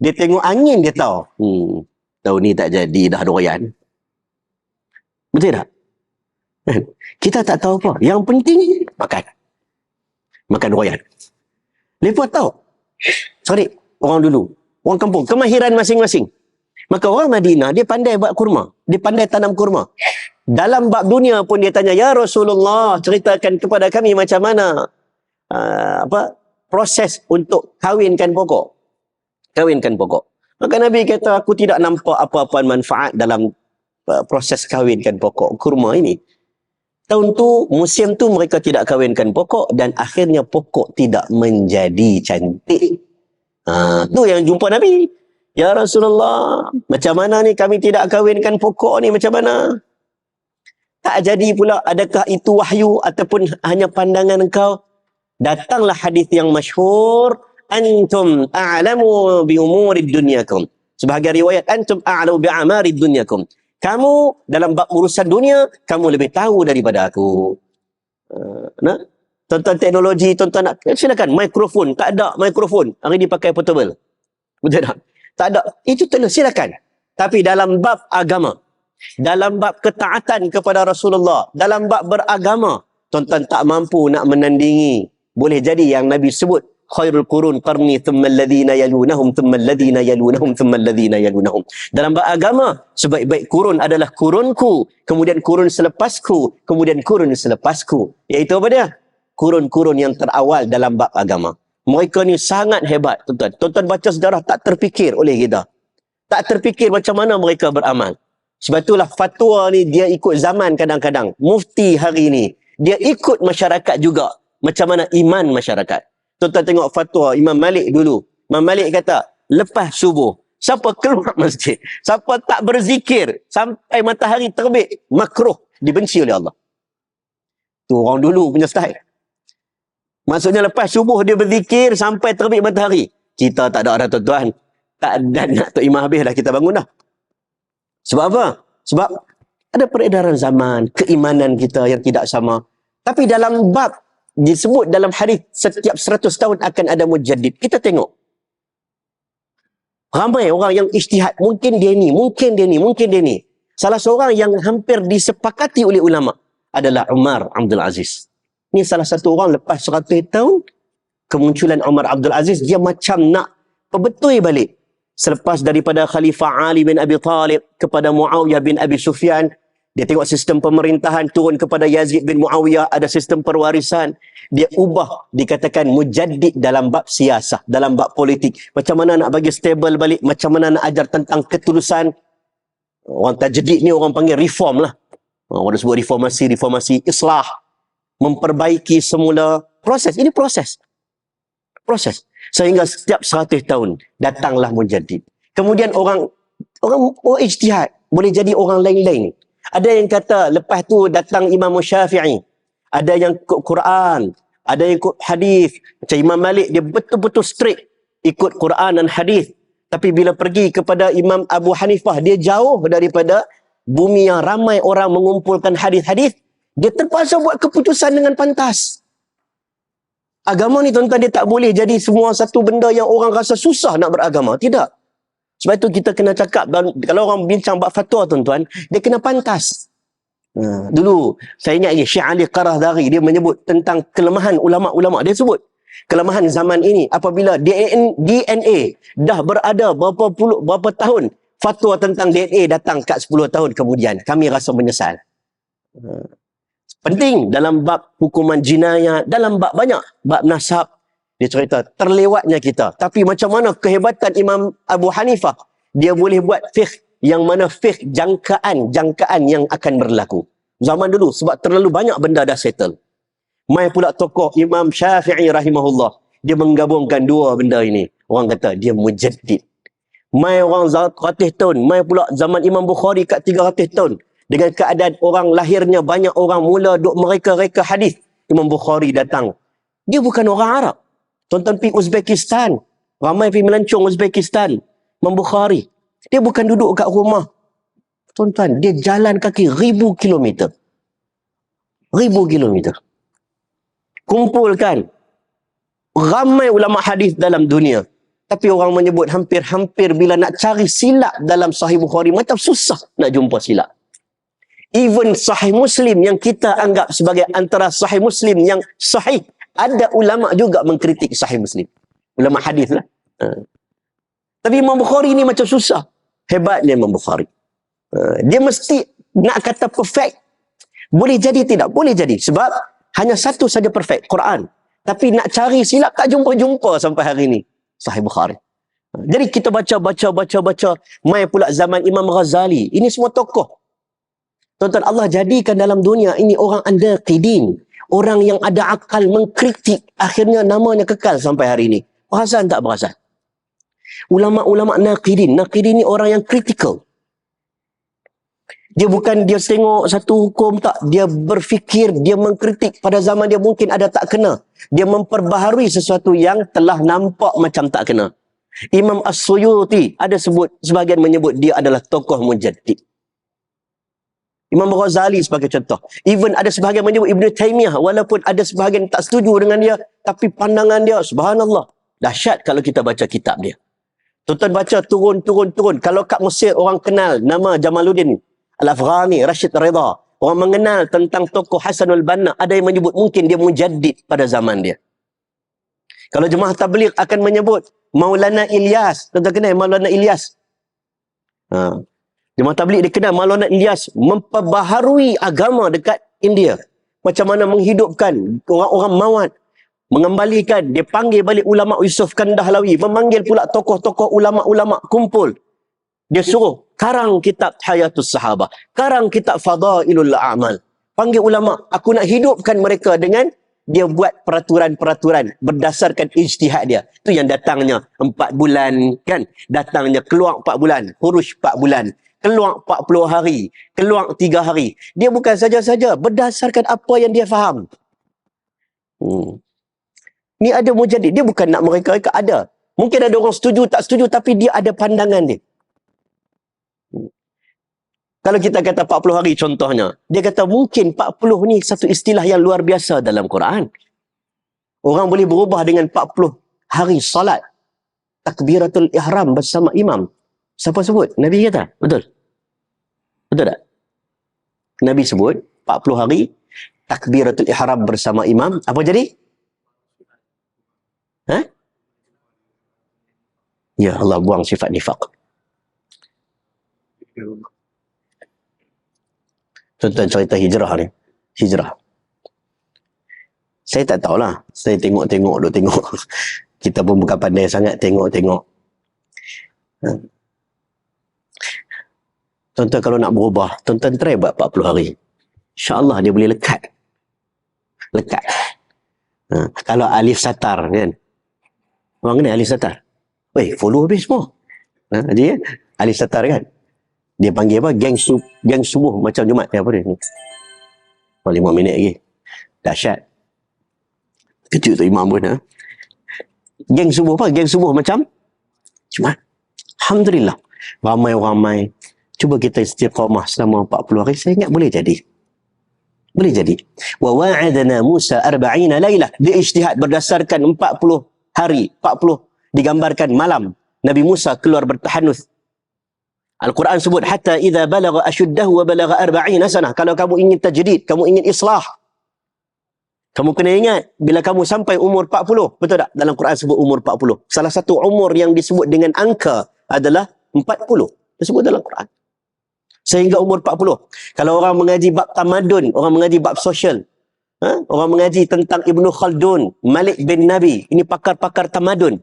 Dia tengok angin, dia tahu. Tahun ni tak jadi dah doyan. Betul tak? Kita tak tahu apa. Yang penting, makan. Makan doyan. Lepas tahu. Sorry, orang dulu. Orang kampung, kemahiran masing-masing. Maka orang Madinah, dia pandai buat kurma. Dia pandai tanam kurma. Dalam bab dunia pun dia tanya, Ya Rasulullah, ceritakan kepada kami macam mana proses untuk kawinkan pokok. Kawinkan pokok. Maka Nabi kata, aku tidak nampak apa-apa manfaat dalam proses kawinkan pokok kurma ini. Tahun tu, musim tu mereka tidak kawinkan pokok dan akhirnya pokok tidak menjadi cantik. Tu yang jumpa Nabi. Ya Rasulullah, macam mana ni kami tidak kawinkan pokok ni, macam mana? Tak jadi pula, adakah itu wahyu ataupun hanya pandangan engkau? Datanglah hadis yang masyhur, antum a'lamu bi umurid dunyakum. Sebahagian riwayat, antum a'lamu bi amarid dunyakum. Kamu dalam bab urusan dunia, kamu lebih tahu daripada aku. Tonton teknologi, tonton nak, silakan mikrofon, tak ada mikrofon. Hari ni pakai portable. Betul tak? Tak ada. Itu silakan. Tapi dalam bab agama, dalam bab ketaatan kepada Rasulullah, dalam bab beragama, tuan-tuan tak mampu nak menandingi. Boleh jadi yang Nabi sebut, khairul qurun qarni thumma alladhina yalunahum thumma alladhina yalunahum thumma alladhina yalunahum. Dalam bab agama, sebaik-baik kurun adalah kurunku, kemudian kurun selepasku, kemudian kurun selepasku. Iaitu apa dia? Kurun-kurun yang terawal dalam bab agama. Mereka ni sangat hebat, tuan-tuan. Tuan-tuan baca sejarah tak terfikir oleh kita. Tak terfikir macam mana mereka beramal. Sebab itulah fatwa ni dia ikut zaman kadang-kadang. Mufti hari ni, dia ikut masyarakat juga. Macam mana iman masyarakat. Tuan-tuan tengok fatwa Imam Malik dulu. Imam Malik kata, lepas subuh, siapa keluar masjid, siapa tak berzikir sampai matahari terbit, makruh, dibenci oleh Allah. Tu orang dulu punya style. Maksudnya lepas subuh dia berzikir sampai terbit matahari. Kita tak ada tuan-tuan. Tak ada nak Tok Imam habis dah kita bangun dah. Sebab apa? Sebab ada peredaran zaman, keimanan kita yang tidak sama. Tapi dalam bab disebut dalam hadis setiap 100 tahun akan ada mujaddid. Kita tengok. Ramai orang yang ijtihad. Mungkin dia ni, mungkin dia ni, mungkin dia ni. Salah seorang yang hampir disepakati oleh ulama adalah Umar Abdul Aziz. Ni salah satu orang lepas 100 tahun kemunculan Umar Abdul Aziz, dia macam nak perbetui balik. Selepas daripada Khalifah Ali bin Abi Talib kepada Muawiyah bin Abi Sufyan, dia tengok sistem pemerintahan turun kepada Yazid bin Muawiyah, ada sistem perwarisan. Dia ubah, dikatakan mujaddid dalam bab siasah, dalam bab politik. Macam mana nak bagi stable balik, macam mana nak ajar tentang ketulusan. Orang tajdid ni orang panggil reform lah. Orang sebut reformasi, islah. Memperbaiki semula proses. Ini proses. Sehingga setiap 100 tahun datanglah mujaddid. Kemudian orang ijtihad, boleh jadi orang lain-lain. Ada yang kata lepas tu datang Imam Syafi'i. Ada yang ikut Quran, ada yang ikut hadis. Macam Imam Malik, dia betul-betul strict ikut Quran dan hadis. Tapi bila pergi kepada Imam Abu Hanifah, dia jauh daripada bumi yang ramai orang mengumpulkan hadis-hadis. Dia terpaksa buat keputusan dengan pantas. Agama ni tuan-tuan, dia tak boleh jadi semua satu benda yang orang rasa susah nak beragama. Tidak. Sebab itu kita kena cakap, kalau orang bincang bab fatwa tuan-tuan, dia kena pantas. Dulu, saya ingat lagi, Syekh Ali Qarahdari, dia menyebut tentang kelemahan ulama'-ulama'. Dia sebut, kelemahan zaman ini, apabila DNA dah berada berapa tahun, Fatwa tentang DNA datang kat 10 tahun kemudian. Kami rasa menyesal. Penting dalam bab hukuman jinayah, dalam bab banyak, bab nasab, dia cerita terlewatnya kita. Tapi macam mana kehebatan Imam Abu Hanifah, dia boleh buat fiqh yang mana fiqh jangkaan yang akan berlaku. Zaman dulu sebab terlalu banyak benda dah settle. Mai pula tokoh Imam Syafi'i rahimahullah, dia menggabungkan dua benda ini. Orang kata dia mujaddid. Mai orang 100 tahun, mai pula zaman Imam Bukhari kat 300 tahun. Dengan keadaan orang lahirnya banyak orang mula duk mereka-reka hadis. Imam Bukhari datang. Dia bukan orang Arab. Tuan-tuan pergi Uzbekistan. Ramai pergi melancong Uzbekistan. Imam Bukhari. Dia bukan duduk kat rumah. Tuan-tuan, dia jalan kaki 1000 kilometer. 1000 kilometer. Kumpulkan ramai ulama hadis dalam dunia. Tapi orang menyebut hampir-hampir bila nak cari silap dalam Sahih Bukhari, macam susah nak jumpa silap. Even Sahih Muslim yang kita anggap sebagai antara Sahih Muslim yang sahih, ada ulama juga mengkritik Sahih Muslim. Ulama hadis lah. Tapi Imam Bukhari ni macam susah. Hebatnya Imam Bukhari. Dia mesti nak kata perfect. Boleh jadi tidak? Boleh jadi. Sebab hanya satu saja perfect, Quran. Tapi nak cari silap tak jumpa-jumpa sampai hari ini. Sahih Bukhari. Jadi kita baca. Mai pula zaman Imam Ghazali. Ini semua tokoh. Tuan-tuan, Allah jadikan dalam dunia ini orang andaqidin. Orang yang ada akal mengkritik. Akhirnya namanya kekal sampai hari ini. Perasan tak perasan? Ulama-ulama naqidin. Naqidin ni orang yang kritikal. Dia bukan dia tengok satu hukum tak. Dia berfikir, dia mengkritik. Pada zaman dia mungkin ada tak kena. Dia memperbaharui sesuatu yang telah nampak macam tak kena. Imam As-Suyuti ada sebut, sebahagian menyebut dia adalah tokoh mujaddid. Imam Ghazali sebagai contoh. Even ada sebahagian menyebut Ibn Taymiyah. Walaupun ada sebahagian tak setuju dengan dia. Tapi pandangan dia, subhanallah. Dahsyat kalau kita baca kitab dia. Tuan-tuan baca turun. Kalau kat Mesir orang kenal nama Jamaluddin Al-Afghani, Rashid Ridha. Orang mengenal tentang tokoh Hasanul Banna. Ada yang menyebut mungkin dia mujaddid pada zaman dia. Kalau jemaah tabligh akan menyebut Maulana Ilyas. Tuan-tuan kenal Maulana Ilyas? Jemaah tabligh dia kenal Maulana Ilyas. Memperbaharui agama dekat India. Macam mana menghidupkan orang-orang mawat. Mengembalikan. Dia panggil balik ulama' Yusuf Kandahlawi. Memanggil pula tokoh-tokoh ulama'-ulama' kumpul. Dia suruh karang kitab Hayatus Sahabah. Karang kitab Fadailul A'mal. Panggil ulama'. Aku nak hidupkan mereka dengan dia buat peraturan-peraturan berdasarkan ijtihad dia. Itu yang datangnya 4 bulan kan. Datangnya keluar 4 bulan. Hurush 4 bulan. Keluar 40 hari. Keluar 3 hari. Dia bukan saja-saja. Berdasarkan apa yang dia faham. Ni ada mujaddid. Dia bukan nak mereka-reka. Ada. Mungkin ada orang setuju, tak setuju. Tapi dia ada pandangan dia. Kalau kita kata 40 hari contohnya, dia kata mungkin 40 ni satu istilah yang luar biasa dalam Quran. Orang boleh berubah dengan 40 hari salat. Takbiratul ihram bersama imam. Siapa sebut? Nabi kata. Betul? Betul tak? Nabi sebut 40 hari takbiratul ihram bersama imam. Apa jadi? Ya Allah, buang sifat nifaq. Tuan-tuan cerita hijrah ni. Hijrah. Saya tak tahulah. Saya tengok. Kita pun bukan pandai sangat tengok. Tuan-tuan kalau nak berubah, tuan-tuan try buat 40 hari. InsyaAllah dia boleh lekat. Kalau alif satar kan. Orang kena alif satar. Follow habis semua. Dia alif satar kan. Dia panggil apa? Geng subuh macam Jumaat. Apa dia ni? 5 minit lagi. Dahsyat. Kecil tu imam pun. Geng subuh apa? Geng subuh macam Jumaat. Alhamdulillah. Ramai. Cuba kita istiqamah selama 40 hari. Saya ingat boleh jadi. Wa wa'adana Musa 40 laylah. Dia ijtihad berdasarkan 40 hari. 40 digambarkan malam. Nabi Musa keluar bertahanus. Al-Quran sebut hatta idza balagha ashuddahu wa balagha 40 sanah. Kalau kamu ingin tajdid, kamu ingin islah. Kamu kena ingat bila kamu sampai umur 40, betul tak? Dalam Quran sebut umur 40. Salah satu umur yang disebut dengan angka adalah 40. Disebut dalam Quran. Sehingga umur 40. Kalau orang mengaji bab tamadun, orang mengaji bab sosial, orang mengaji tentang Ibnu Khaldun, Malik bin Nabi, ini pakar-pakar tamadun.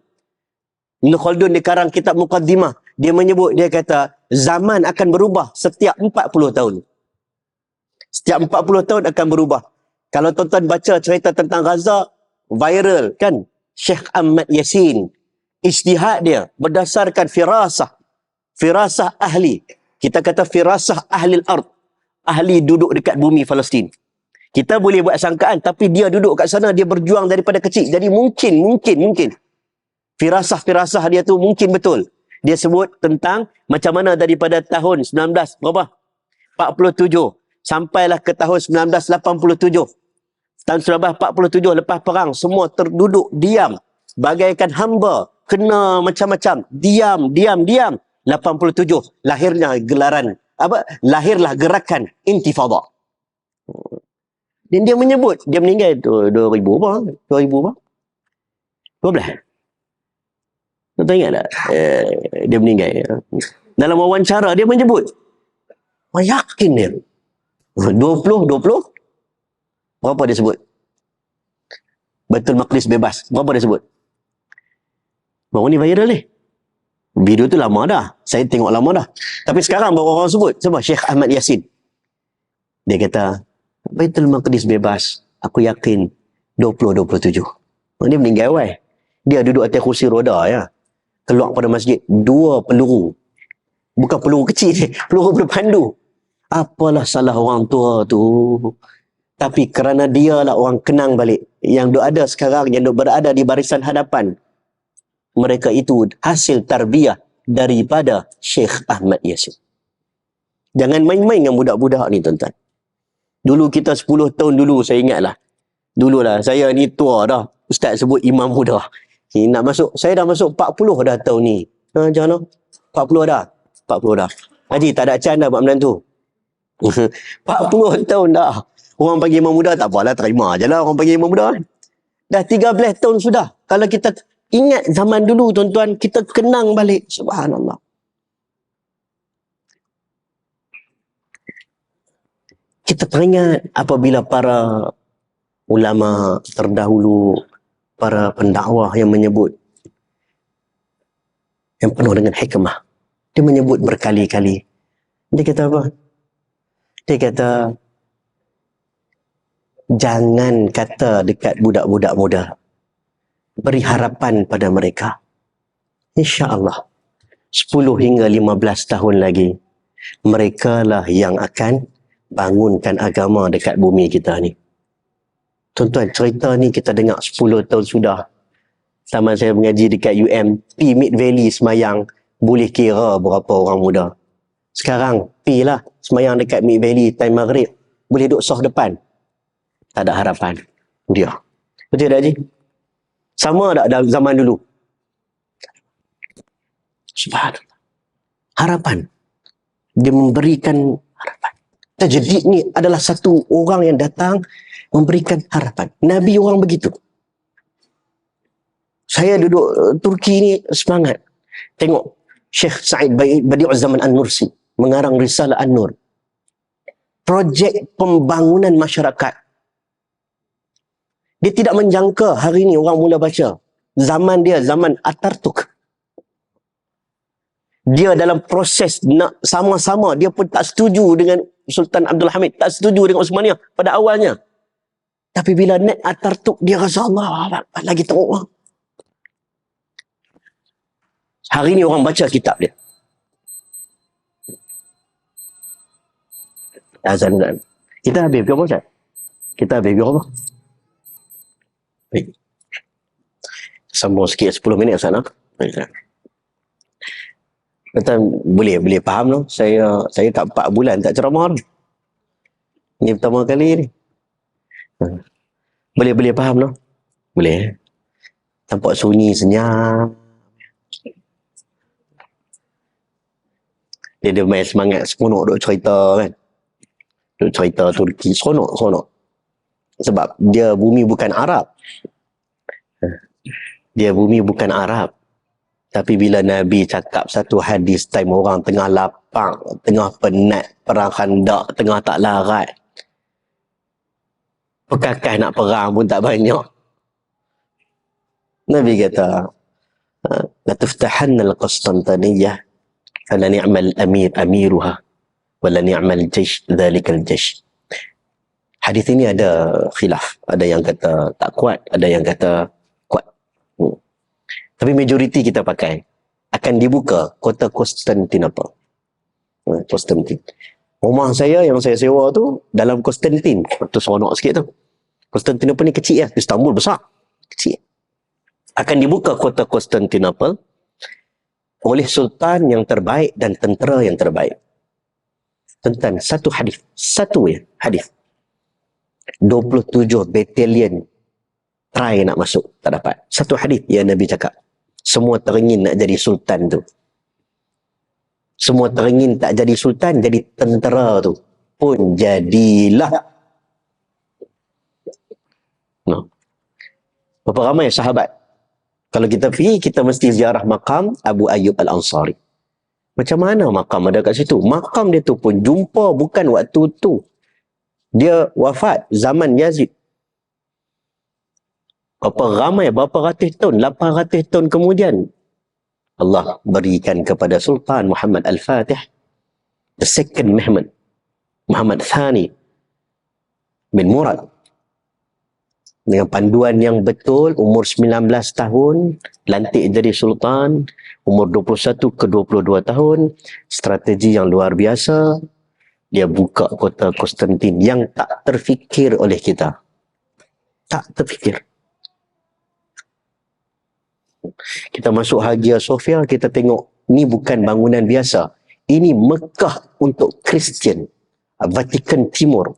Ibnu Khaldun dia karang kitab Muqaddimah. Dia menyebut, dia kata, zaman akan berubah setiap 40 tahun. Setiap 40 tahun akan berubah. Kalau tuan-tuan baca cerita tentang Gaza, viral kan? Syekh Ahmad Yasin. Ijtihad dia berdasarkan firasah ahli. Kita kata firasah ahli al-ard. Ahli duduk dekat bumi Palestin. Kita boleh buat sangkaan, tapi dia duduk kat sana, dia berjuang daripada kecil. Jadi mungkin. Firasah dia tu mungkin betul. Dia sebut tentang macam mana daripada tahun 19 berapa? 47 sampailah ke tahun 1987. Tahun 1947 lepas perang, semua terduduk diam. Bagaikan hamba, kena macam-macam. Diam. 87 lahirnya lahirlah gerakan intifada. Dan dia menyebut, dia meninggal 2000 apa? 12. Tuan ingat tak? Dia meninggal. Dalam wawancara dia menyebut, yakin dia. 20. Berapa dia sebut? Baitul Maqdis bebas. Berapa dia sebut? Baru ni viral ni. Video tu lama dah. Saya tengok lama dah. Tapi sekarang baru orang sebut. Sebab Syekh Ahmad Yasin. Dia kata, Baitul Maqdis bebas. Aku yakin 2027. Dia meninggal wai. Dia duduk atas kursi roda ya. Keluar pada masjid. 2 peluru. Bukan peluru kecil ni. Peluru berpandu. Apalah salah orang tua tu. Tapi kerana dia lah orang kenang balik. Yang ada sekarang, yang berada di barisan hadapan. Mereka itu hasil tarbiyah daripada Syekh Ahmad Yasin. Jangan main-main dengan budak-budak ni tuan-tuan. Dulu kita 10 tahun dulu, saya ingatlah. Dululah, saya ni tua dah. Ustaz sebut imam muda. Nak masuk, saya dah masuk 40 dah tahun ni. Macam mana? 40 dah. Haji, tak ada can dah buat menantu. 40 tahun dah. Orang panggil imam muda, tak apalah, terima je lah orang panggil imam muda. Dah 13 tahun sudah. Kalau kita ingat zaman dulu tuan-tuan, kita kenang balik. Subhanallah. Kita teringat apabila para ulama terdahulu, para pendakwah yang menyebut, yang penuh dengan hikmah. Dia menyebut berkali-kali. Dia kata apa? Dia kata, jangan kata dekat budak-budak muda. Beri harapan pada mereka. InsyaAllah 10 hingga 15 tahun lagi, mereka lah yang akan bangunkan agama dekat bumi kita ni. Tuan-tuan, cerita ni kita dengar 10 tahun sudah. Zaman saya mengaji dekat UMP Mid Valley Semayang, boleh kira berapa orang muda. Sekarang pi lah semayang dekat Mid Valley time maghrib, boleh duduk soh depan. Tak ada harapan. Dia. Betul tak Haji? Sama tak dalam zaman dulu? Subhanallah. Harapan. Dia memberikan harapan. Tajdid ni adalah satu orang yang datang memberikan harapan. Nabi orang begitu. Saya duduk Turki ni semangat. Tengok Syekh Sa'id Badi'uz Zaman An-Nursi mengarang Risalah An-Nur. Projek pembangunan masyarakat. Dia tidak menjangka hari ini orang mula baca. Zaman dia, zaman Atatürk. Dia dalam proses nak sama-sama, dia pun tak setuju dengan Sultan Abdul Hamid, tak setuju dengan Osmaniyah pada awalnya. Tapi bila naik Atatürk, dia rasa Allah lagi teruk. Hari ini orang baca kitab dia. Azan kan. Kita habis berapa Ustaz? Kita habis berapa? Baik. Sambung sikit 10 minit Ustaz nak. Baik. Kata boleh faham tu. Saya tak 4 bulan tak ceramah tu. Ini pertama kali ni. Boleh faham tu. Boleh. Tampak sunyi senyap. Dia main semangat seronok duk cerita kan. Duk cerita Turki seronok. Sebab dia bumi bukan Arab. Dia bumi bukan Arab. Tapi bila Nabi cakap satu hadis time orang tengah lapang, tengah penat, perang khandak, tengah tak larat, pekakas nak perang pun tak banyak, Nabi kata, la tuftahanna al-Qustantaniyah fala ni'mal amir amiruha wala ni'mal jaysh dhalikal jaysh. Hadis ini ada khilaf, ada yang kata tak kuat, ada yang kata kuat. Tapi majoriti kita pakai akan dibuka kota Konstantinopel. Konstantin. Rumah saya yang saya sewa tu dalam Konstantin. Tu seronok sikit tu. Konstantinopel ni kecil ya, Istanbul besar. Kecil. Akan dibuka kota Konstantinopel oleh sultan yang terbaik dan tentera yang terbaik. Tentang satu hadis, satu ya hadis. 27 batalion try nak masuk, tak dapat. Satu hadis yang Nabi cakap. Semua teringin nak jadi sultan tu. Semua teringin tak jadi sultan, jadi tentera tu. Pun jadilah. No. Berapa ramai sahabat? Kalau kita pergi, kita mesti ziarah makam Abu Ayyub Al-Ansari. Macam mana makam ada kat situ? Makam dia tu pun jumpa bukan waktu tu. Dia wafat zaman Yazid. Berapa ramai, berapa ratus tahun, 800 tahun kemudian, Allah berikan kepada Sultan Muhammad Al-Fatih, the second Muhammad Thani bin Murad, dengan panduan yang betul, umur 19 tahun, lantik jadi Sultan, umur 21 ke 22 tahun, strategi yang luar biasa, dia buka kota Konstantin yang tak terfikir oleh kita. Tak terfikir. Kita masuk Hagia Sophia, kita tengok, ni bukan bangunan biasa. Ini Mekah untuk Kristian. Vatikan Timur.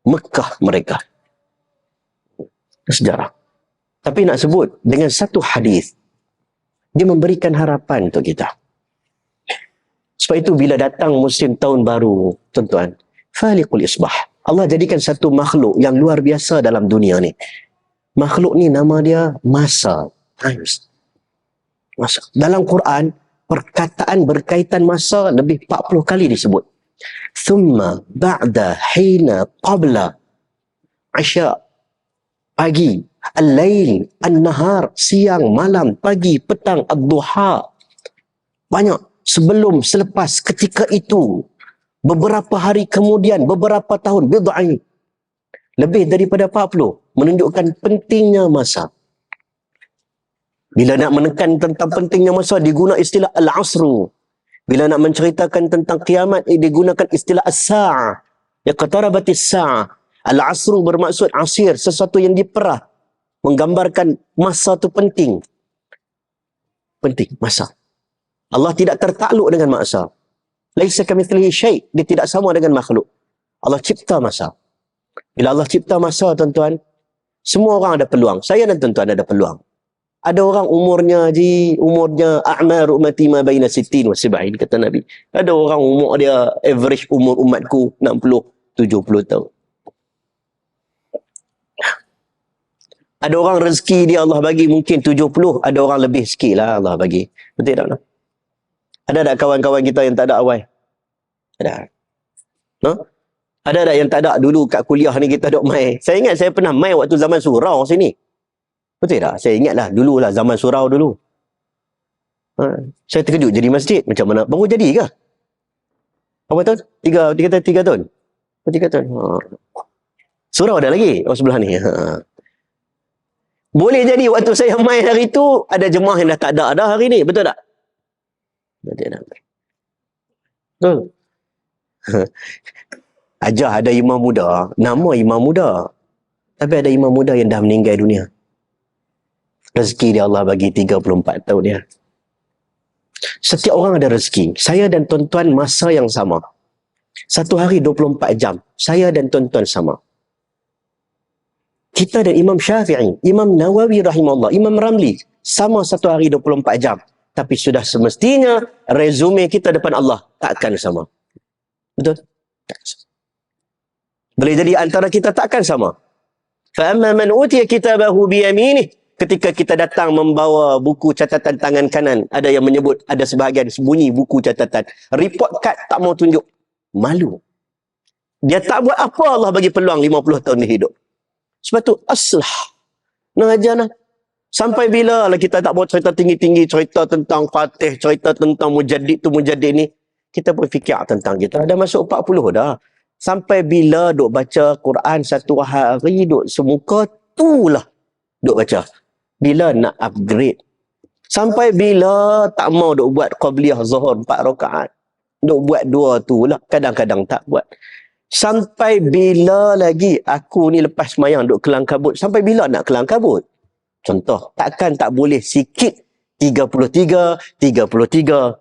Mekah mereka. Sejarah. Tapi nak sebut, dengan satu hadis, dia memberikan harapan untuk kita. Sebab itu bila datang musim tahun baru, tuan-tuan, Faliqul Isbah. Allah jadikan satu makhluk yang luar biasa dalam dunia ni. Makhluk ni nama dia masa. Times. Masa. Dalam Quran, perkataan berkaitan masa lebih 40 kali disebut. Thumma ba'da hina qabla asya. Pagi, al-lail, an-nahar, siang, malam, pagi, petang, ad-duha. Banyak. Sebelum, selepas, ketika itu, beberapa hari kemudian, beberapa tahun, bid'ai. Lebih daripada 40. Menunjukkan pentingnya masa. Bila nak menekan tentang pentingnya masa, diguna istilah al-asru. Bila nak menceritakan tentang kiamat, digunakan istilah as-sa'ah. Iqtarabatis sa'ah. Al-asru bermaksud asir, sesuatu yang diperah. Menggambarkan masa tu penting. Penting, masa. Allah tidak tertakluk dengan masa. Laisa kamitslihi syai', dia tidak sama dengan makhluk. Allah cipta masa. Bila Allah cipta masa, tuan-tuan, semua orang ada peluang. Saya dan tuan-tuan ada peluang. Ada orang umurnya a'mar ummati ma baina 60 wa 70, kata Nabi. Ada orang umur dia average umur umatku 60, 70 tahun. Ada orang rezeki dia Allah bagi mungkin 70, ada orang lebih sikit lah Allah bagi. Betul tak? Ada tak kawan-kawan kita yang tak ada awal? Ada. No? Ada tak yang tak ada dulu kat kuliah ni kita duk mai? Saya ingat saya pernah mai waktu zaman surau sini. Betul tak? Saya ingatlah dululah zaman surau dulu. Saya terkejut jadi masjid. Macam mana? Baru jadi ke? Apa tahun? 3 tahun? 3 tahun. Surau ada lagi? Oh sebelah ni. Boleh jadi waktu saya mai hari tu, ada jemaah yang dah tak ada dah hari ni. Betul tak? Betul. Ajar ada imam muda, nama imam muda. Tapi ada imam muda yang dah meninggal dunia. Rezeki dia Allah bagi 34 tahun dia. Setiap orang ada rezeki. Saya dan tuan-tuan masa yang sama. Satu hari 24 jam. Saya dan tuan-tuan sama. Kita dan Imam Syafi'i, Imam Nawawi rahimahullah, Imam Ramli, sama satu hari 24 jam. Tapi sudah semestinya resume kita depan Allah takkan sama. Betul? Tak sama. Boleh jadi antara kita takkan sama. فَأَمَّا مَنْ أُوتِيَ كِتَابَهُ بِيَمِينِهِ ketika kita datang membawa buku catatan tangan kanan, ada yang menyebut, ada sebahagian bunyi buku catatan. Report card tak mau tunjuk. Malu. Dia tak buat apa, Allah bagi peluang 50 tahun dia hidup. Sebab tu, aslah. Nak ajar nak. Sampai bila lah kita tak buat cerita tinggi-tinggi, cerita tentang Fatih, cerita tentang mujaddid tu, mujaddid ni. Kita pun fikir tentang kita. Dah masuk 40 dah. Sampai bila duk baca Quran satu hari, duk semuka, tu lah duk baca. Bila nak upgrade? Sampai bila tak mau duk buat Qabliyah Zuhur 4 rakaat? Duk buat 2 tu lah. Kadang-kadang tak buat. Sampai bila lagi aku ni lepas semayang duk kelang kabut? Sampai bila nak kelang kabut? Contoh, takkan tak boleh sikit 33.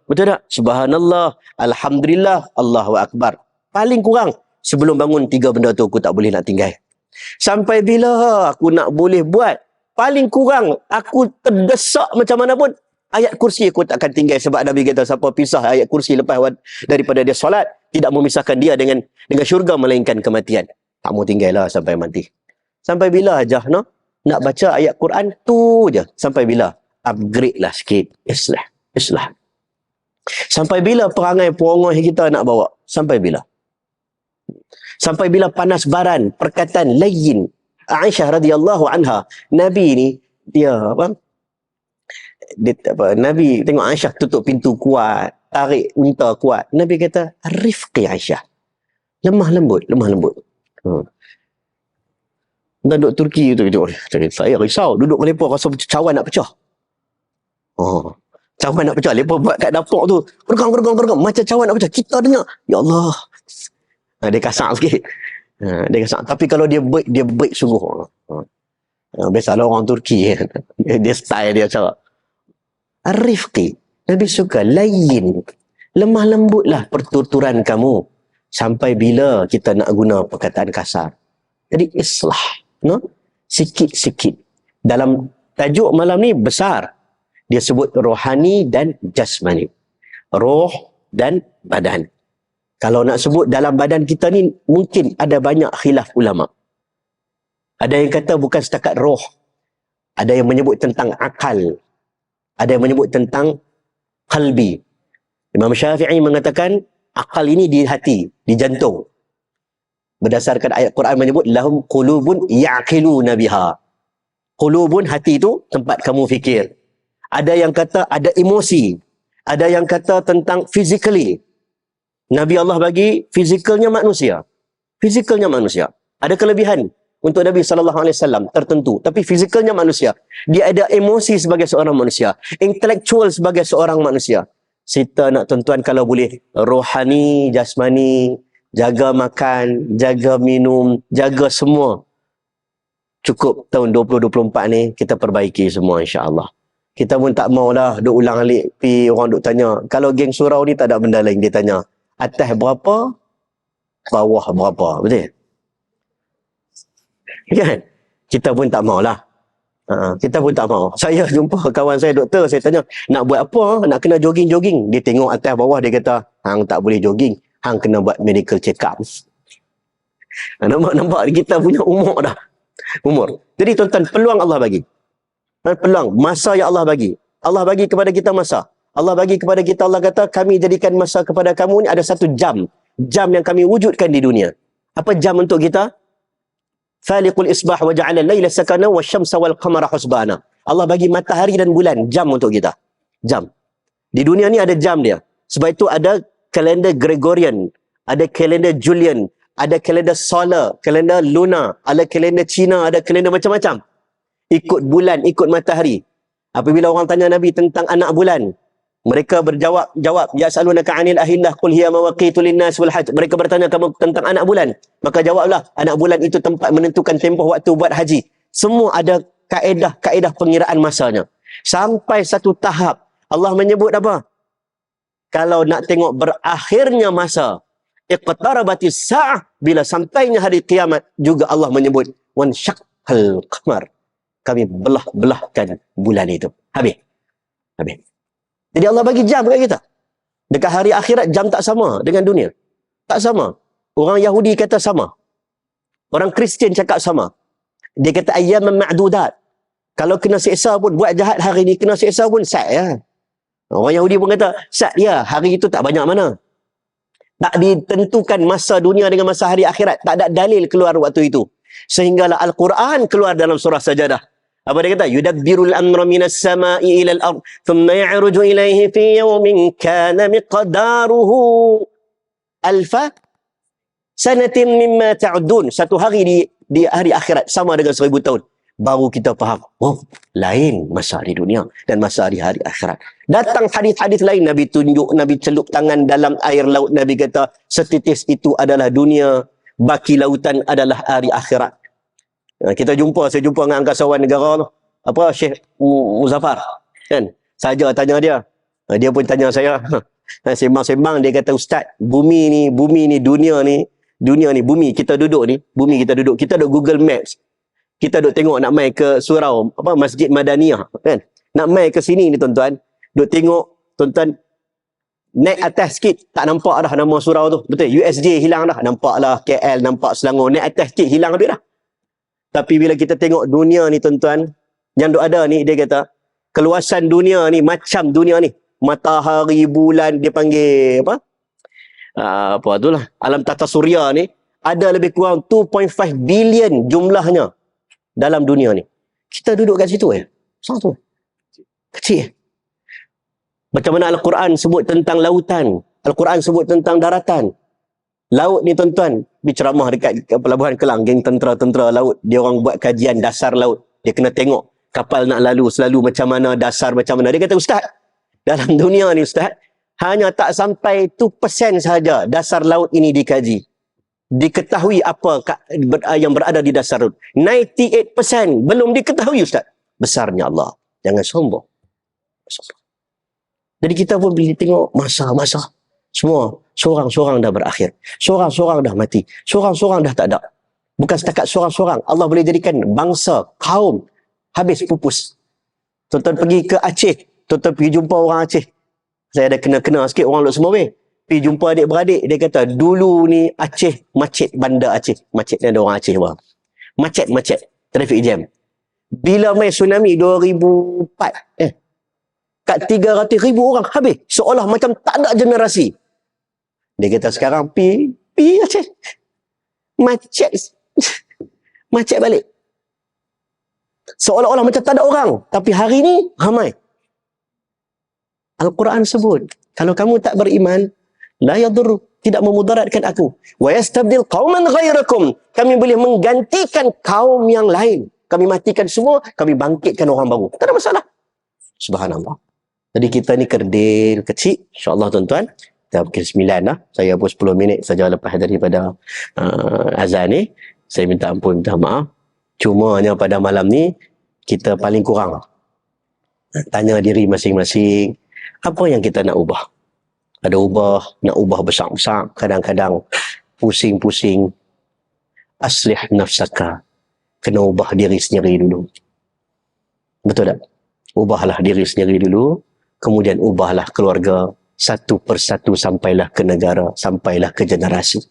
Betul tak? Subhanallah, Alhamdulillah, Allahu Akbar. Paling kurang sebelum bangun 3 benda tu aku tak boleh nak tinggal. Sampai bila aku nak boleh buat? Paling kurang aku terdesak macam mana pun, ayat kursi aku tak akan tinggal, sebab Nabi kata siapa pisah ayat kursi lepas daripada dia solat, tidak memisahkan dia dengan syurga melainkan kematian. Tak mau tinggal lah sampai mati. Sampai bila aja no? Nak baca ayat Quran tu je. Sampai bila? Upgrade lah sikit. Islah. Sampai bila perangai perongoh kita nak bawa? Sampai bila? Sampai bila panas baran, perkataan layyin. Aisyah radhiyallahu anha, Nabi ni dia apa? Nabi tengok Aisyah tutup pintu kuat, tarik unta kuat. Nabi kata, "Rifqi Aisyah." Lemah lembut. Dan duduk Turki tu, saya risau. Duduk mereka rasa cawan nak pecah. Cawan nak pecah. Mereka buat kat dapur tu, gergang. Macam cawan nak pecah. Kita dengar, ya Allah. Dia kasar sikit. Dia kasar. Tapi kalau dia baik sungguh. Biasalah orang Turki. Dia style dia cara. Arifqi. Nabi suka layyin. Lemah lembutlah pertuturan kamu. Sampai bila kita nak guna perkataan kasar. Jadi islah. No? Sikit-sikit. Dalam tajuk malam ni besar. Dia sebut rohani dan jasmani. Roh dan badan. Kalau nak sebut dalam badan kita ni, mungkin ada banyak khilaf ulama. Ada yang kata bukan setakat roh. Ada yang menyebut tentang akal. Ada yang menyebut tentang qalbi. Imam Syafi'i mengatakan akal ini di hati, di jantung. Berdasarkan ayat Quran menyebut lahum qulubun ya'qiluna biha. Qulubun, hati itu tempat kamu fikir. Ada yang kata ada emosi. Ada yang kata tentang physically. Nabi Allah bagi fizikalnya manusia. Fizikalnya manusia. Ada kelebihan untuk Nabi SAW tertentu. Tapi fizikalnya manusia. Dia ada emosi sebagai seorang manusia. Intelektual sebagai seorang manusia. Kita nak tuan-tuan kalau boleh rohani, jasmani, jaga makan, jaga minum, jaga semua. Cukup tahun 2024 ni kita perbaiki semua insya-Allah. Kita pun tak maulah duk ulang alik pi orang duk tanya. Kalau geng surau ni tak ada benda lain dia tanya. Atas berapa? Bawah berapa? Betul? Kan? Kita pun tak maulah. Kita pun tak mau. Saya jumpa kawan saya doktor, saya tanya, nak buat apa? Nak kena jogging-jogging. Dia tengok atas bawah, dia kata, hang tak boleh jogging. Hang kena buat medical check-up. Nampak kita punya umur dah. Umur. Jadi tuan-tuan, peluang Allah bagi. Peluang. Masa yang Allah bagi. Allah bagi kepada kita masa. Allah bagi kepada kita, Allah kata, kami jadikan masa kepada kamu ni ada 1 jam. Jam yang kami wujudkan di dunia. Apa jam untuk kita? Faliqul isbah wa ja'ala al-laila sakana wa syamsa wal qamara husbana. Allah bagi matahari dan bulan jam untuk kita. Jam. Di dunia ni ada jam dia. Sebab itu ada kalender Gregorian, ada kalender Julian, ada kalender solar, kalender lunar, ada kalender Cina, ada kalender macam-macam. Ikut bulan, ikut matahari. Apabila orang tanya Nabi tentang anak bulan, mereka jawab, yas'alunaka 'anil ahillah qul hiya mawaqitu lin-nas wal hajj. Mereka bertanya kamu tentang anak bulan. Maka jawablah, anak bulan itu tempat menentukan tempoh waktu buat haji. Semua ada kaedah pengiraan masanya. Sampai satu tahap Allah menyebut apa? Kalau nak tengok berakhirnya masa, iqtarabatis sa'ah, bila sampainya hari kiamat, juga Allah menyebut wan syaqqal qamar. Kami belah-belahkan bulan itu. Habis. Jadi Allah bagi jam kat kita. Dekat hari akhirat jam tak sama dengan dunia. Tak sama. Orang Yahudi kata sama. Orang Kristian cakap sama. Dia kata ayyaman ma'dudat. Kalau kena seksa pun, buat jahat hari ni, kena seksa pun, sat ya. Orang Yahudi pun kata, sat ya, hari itu tak banyak mana. Tak ditentukan masa dunia dengan masa hari akhirat. Tak ada dalil keluar waktu itu. Sehinggalah Al-Quran keluar dalam surah Sajadah. Apa dia kata? Yudabbirul amra minas sama'i ilal ard, thumma ya'ruju ilaihi fi yawmin kana miqdaruhu alfa sanatin mimma ta'udun. Satu hari di hari akhirat sama dengan 1000 tahun. Baru kita faham, oh, lain masa di dunia dan masa di hari akhirat. Datang hadis-hadis lain, Nabi tunjuk, Nabi celup tangan dalam air laut, Nabi kata, setitis itu adalah dunia, baki lautan adalah hari akhirat. Saya jumpa dengan angkasawan negara tu, apa, Syekh Muzaffar, kan? Saja tanya dia. Dia pun tanya saya. Sembang-sembang, dia kata, Ustaz, bumi ni, dunia ni, bumi kita duduk ni, kita duduk Google Maps. Kita duk tengok nak mai ke surau, apa, Masjid Madaniyah, kan? Nak mai ke sini ni tuan-tuan, duk tengok, tuan-tuan, naik atas sikit, tak nampak dah nama surau tu. Betul? USJ hilang dah. Nampak lah KL, nampak Selangor. Naik atas sikit, hilang habis dah. Tapi bila kita tengok dunia ni tuan-tuan, yang duk ada ni, dia kata, keluasan dunia ni, macam dunia ni. Matahari, bulan, dia panggil, apa? Apa tu lah. Alam tata surya ni, ada lebih kurang 2.5 bilion jumlahnya dalam dunia ni. Kita duduk kat situ satu. Kecil. Macam mana Al-Quran sebut tentang lautan. Al-Quran sebut tentang daratan. Laut ni tuan-tuan, berceramah dekat pelabuhan Kelang, geng tentera-tentera laut. Dia orang buat kajian dasar laut. Dia kena tengok kapal nak lalu selalu macam mana, dasar macam mana. Dia kata, Ustaz, dalam dunia ni Ustaz, hanya tak sampai 2% sahaja dasar laut ini dikaji. Diketahui apa yang berada di dasar laut. 98% belum diketahui Ustaz. Besarnya Allah. Jangan sombong. Jadi kita pun bila tengok masa-masa, semua seorang-seorang dah berakhir. Seorang-seorang dah mati. Seorang-seorang dah tak ada. Bukan setakat seorang-seorang. Allah boleh jadikan bangsa, kaum, habis pupus. Tuan-tuan pergi ke Aceh. Tuan-tuan pergi jumpa orang Aceh. Saya ada kena-kena sikit orang Lok Semawai. Pergi jumpa adik-beradik, dia kata, dulu ni Aceh, macet, bandar Aceh. Macet ni ada orang Aceh, bang. Macet, traffic jam. Bila mai tsunami 2004, kat 300,000 orang habis. Seolah macam tak ada generasi. Dia kata sekarang, pergi Aceh. Macet balik. Seolah-olah macam tak ada orang. Tapi hari ni, ramai. Al-Quran sebut, kalau kamu tak beriman, la yadur, tidak memudaratkan aku. Wa yastabdil qauman ghairakum. Kami boleh menggantikan kaum yang lain. Kami matikan semua, kami bangkitkan orang baru. Tak ada masalah. Subhanallah. Jadi kita ni kerdil kecil, insya-Allah tuan-tuan. Kita pukul 9 dah. Saya pun 10 minit saja lepas daripada azan ni. Saya minta ampun, minta maaf. Cuma hanya pada malam ni kita paling kurang tanya diri masing-masing, apa yang kita nak ubah? Ada nak ubah besar-besar, kadang-kadang pusing-pusing. Aslih nafsaka. Kena ubah diri sendiri dulu. Betul tak? Ubahlah diri sendiri dulu, kemudian ubahlah keluarga, satu persatu sampailah ke negara, sampailah ke generasi.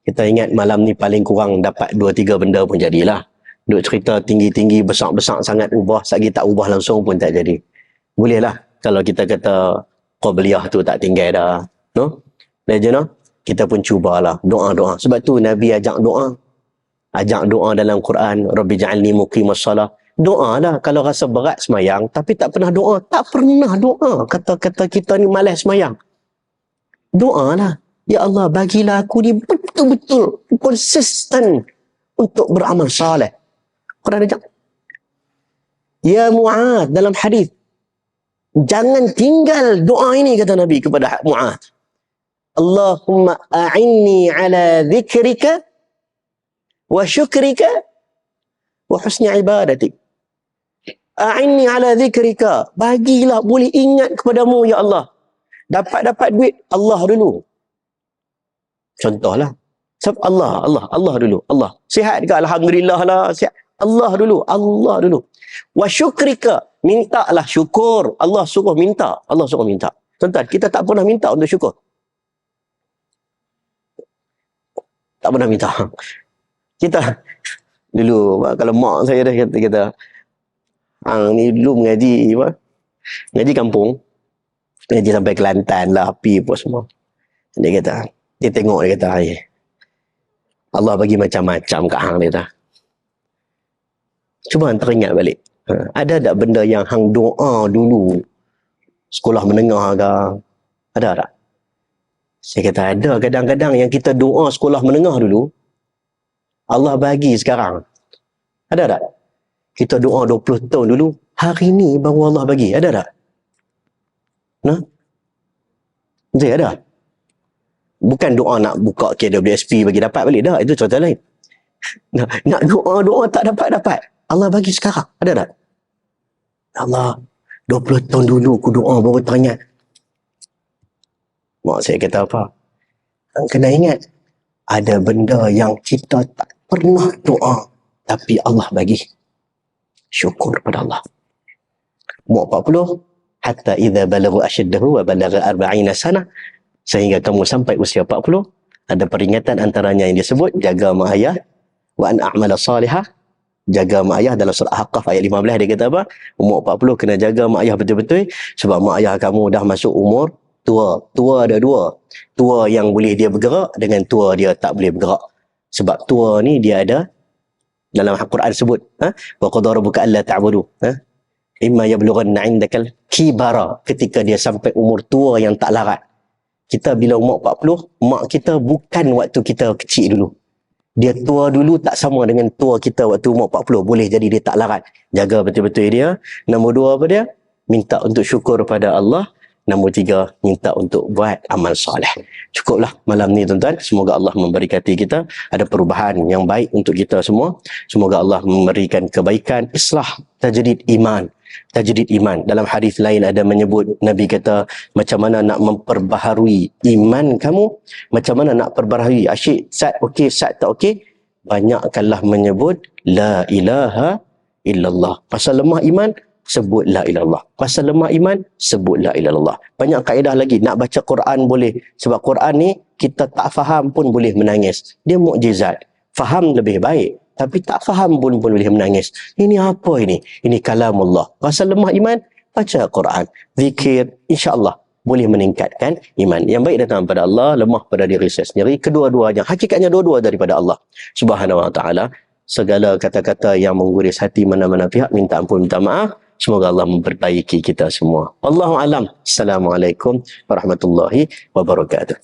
Kita ingat malam ni paling kurang dapat 2-3 benda pun jadilah. Duk cerita tinggi-tinggi, besar-besar sangat ubah, sagi tak ubah langsung pun tak jadi. Bolehlah kalau kita kata qabliyah tu tak tinggal dah. No? No? Kita pun cubalah doa-doa. Sebab tu Nabi ajak doa. Ajak doa dalam Quran, Rabbi ja'alni muqimas salah. Doa lah kalau rasa berat semayang, tapi tak pernah doa. Tak pernah doa. Kata-kata kita ni malas semayang. Doa lah. Ya Allah, bagilah aku ni betul-betul konsisten untuk beramal saleh. Quran ajak. Ya Mu'ad, dalam hadis, jangan tinggal doa ini, kata Nabi kepada Mu'ad. Allahumma a'inni ala dhikrika wa syukrika wa husni ibadatik. A'inni ala dhikrika. Bagilah, boleh ingat kepadamu, ya Allah. Dapat duit, Allah dulu. Contohlah. Sebab Allah dulu. Allah. Sihat ke? Alhamdulillah lah. Sihat. Allah dulu. Wa syukrika. Mintalah syukur. Allah suruh minta. Tuan-tuan, kita tak pernah minta untuk syukur. Tak pernah minta. Kita dulu, kalau mak saya dah kata Hang ni dulu mengaji apa? Mengaji kampung. Mengaji sampai Kelantan lah, api apa semua. Dia kata, dia tengok, dia kata, Allah bagi macam-macam kat hang, dia kata. Cuba hang teringat balik. Ada tak benda yang hang doa dulu sekolah menengah ke? Ada tak? Saya kata ada. Kadang-kadang yang kita doa sekolah menengah dulu, Allah bagi sekarang. Ada tak? Kita doa 20 tahun dulu, hari ni baru Allah bagi. Ada tak? Nah? Jadi ada? Bukan doa nak buka KWSP bagi dapat balik. Dah, itu cerita lain. Nak doa tak dapat. Allah bagi sekarang. Ada tak? Allah, 20 tahun dulu aku doa baru teringat. Mak saya kata apa? Kena ingat, ada benda yang kita tak pernah doa, tapi Allah bagi. Syukur pada Allah. Umur 40, hatta idza balagha ashaddahu wa balagha 40 sana, sehingga kamu sampai usia 40, ada peringatan antaranya yang disebut jaga mak ayah, wa an a'mala salihah, jaga mak ayah. Dalam surah Ahqaf ayat 15 dia kata apa? Umur 40 kena jaga mak ayah betul-betul, sebab mak ayah kamu dah masuk umur tua. Tua ada dua. Tua yang boleh dia bergerak dengan tua dia tak boleh bergerak. Sebab tua ni dia ada dalam Al-Quran sebut, wa qadara rabbuka alla ta'budu imma yablughanna 'indakal kibara, ketika dia sampai umur tua yang tak larat. Kita bila umur 40, mak kita bukan waktu kita kecil dulu. Dia tua dulu tak sama dengan tua kita waktu umur 40. Boleh jadi dia tak larat. Jaga betul-betul dia. Nombor 2 apa dia? Minta untuk syukur pada Allah. Nombor 3, minta untuk buat amal soleh. Cukuplah malam ni tuan-tuan. Semoga Allah memberkati kita. Ada perubahan yang baik untuk kita semua. Semoga Allah memberikan kebaikan. Islah, tajdid iman. Tajdid iman. Dalam hadis lain ada menyebut, Nabi kata, macam mana nak memperbaharui iman kamu, macam mana nak perbaharui asyik, sat okey, sat tak okey, banyakkanlah menyebut la ilaha illallah. Pasal lemah iman, sebut la ilallah. Pasal lemah iman, sebut la ilallah. Banyak kaedah lagi. Nak baca Quran boleh. Sebab Quran ni, kita tak faham pun boleh menangis. Dia mukjizat. Faham lebih baik. Tapi tak faham pun boleh menangis. Ini apa ini? Ini kalamullah. Pasal lemah iman, baca Quran. Zikir, insya-Allah boleh meningkatkan iman. Yang baik datang pada Allah, lemah pada diri saya sendiri. Kedua-duanya, hakikatnya dua-dua daripada Allah Subhanahu wa ta'ala. Segala kata-kata yang mengguris hati mana-mana pihak, minta ampun, minta maaf. Semoga Allah memperbaiki kita semua. Wallahu alam. Assalamualaikum warahmatullahi wabarakatuh.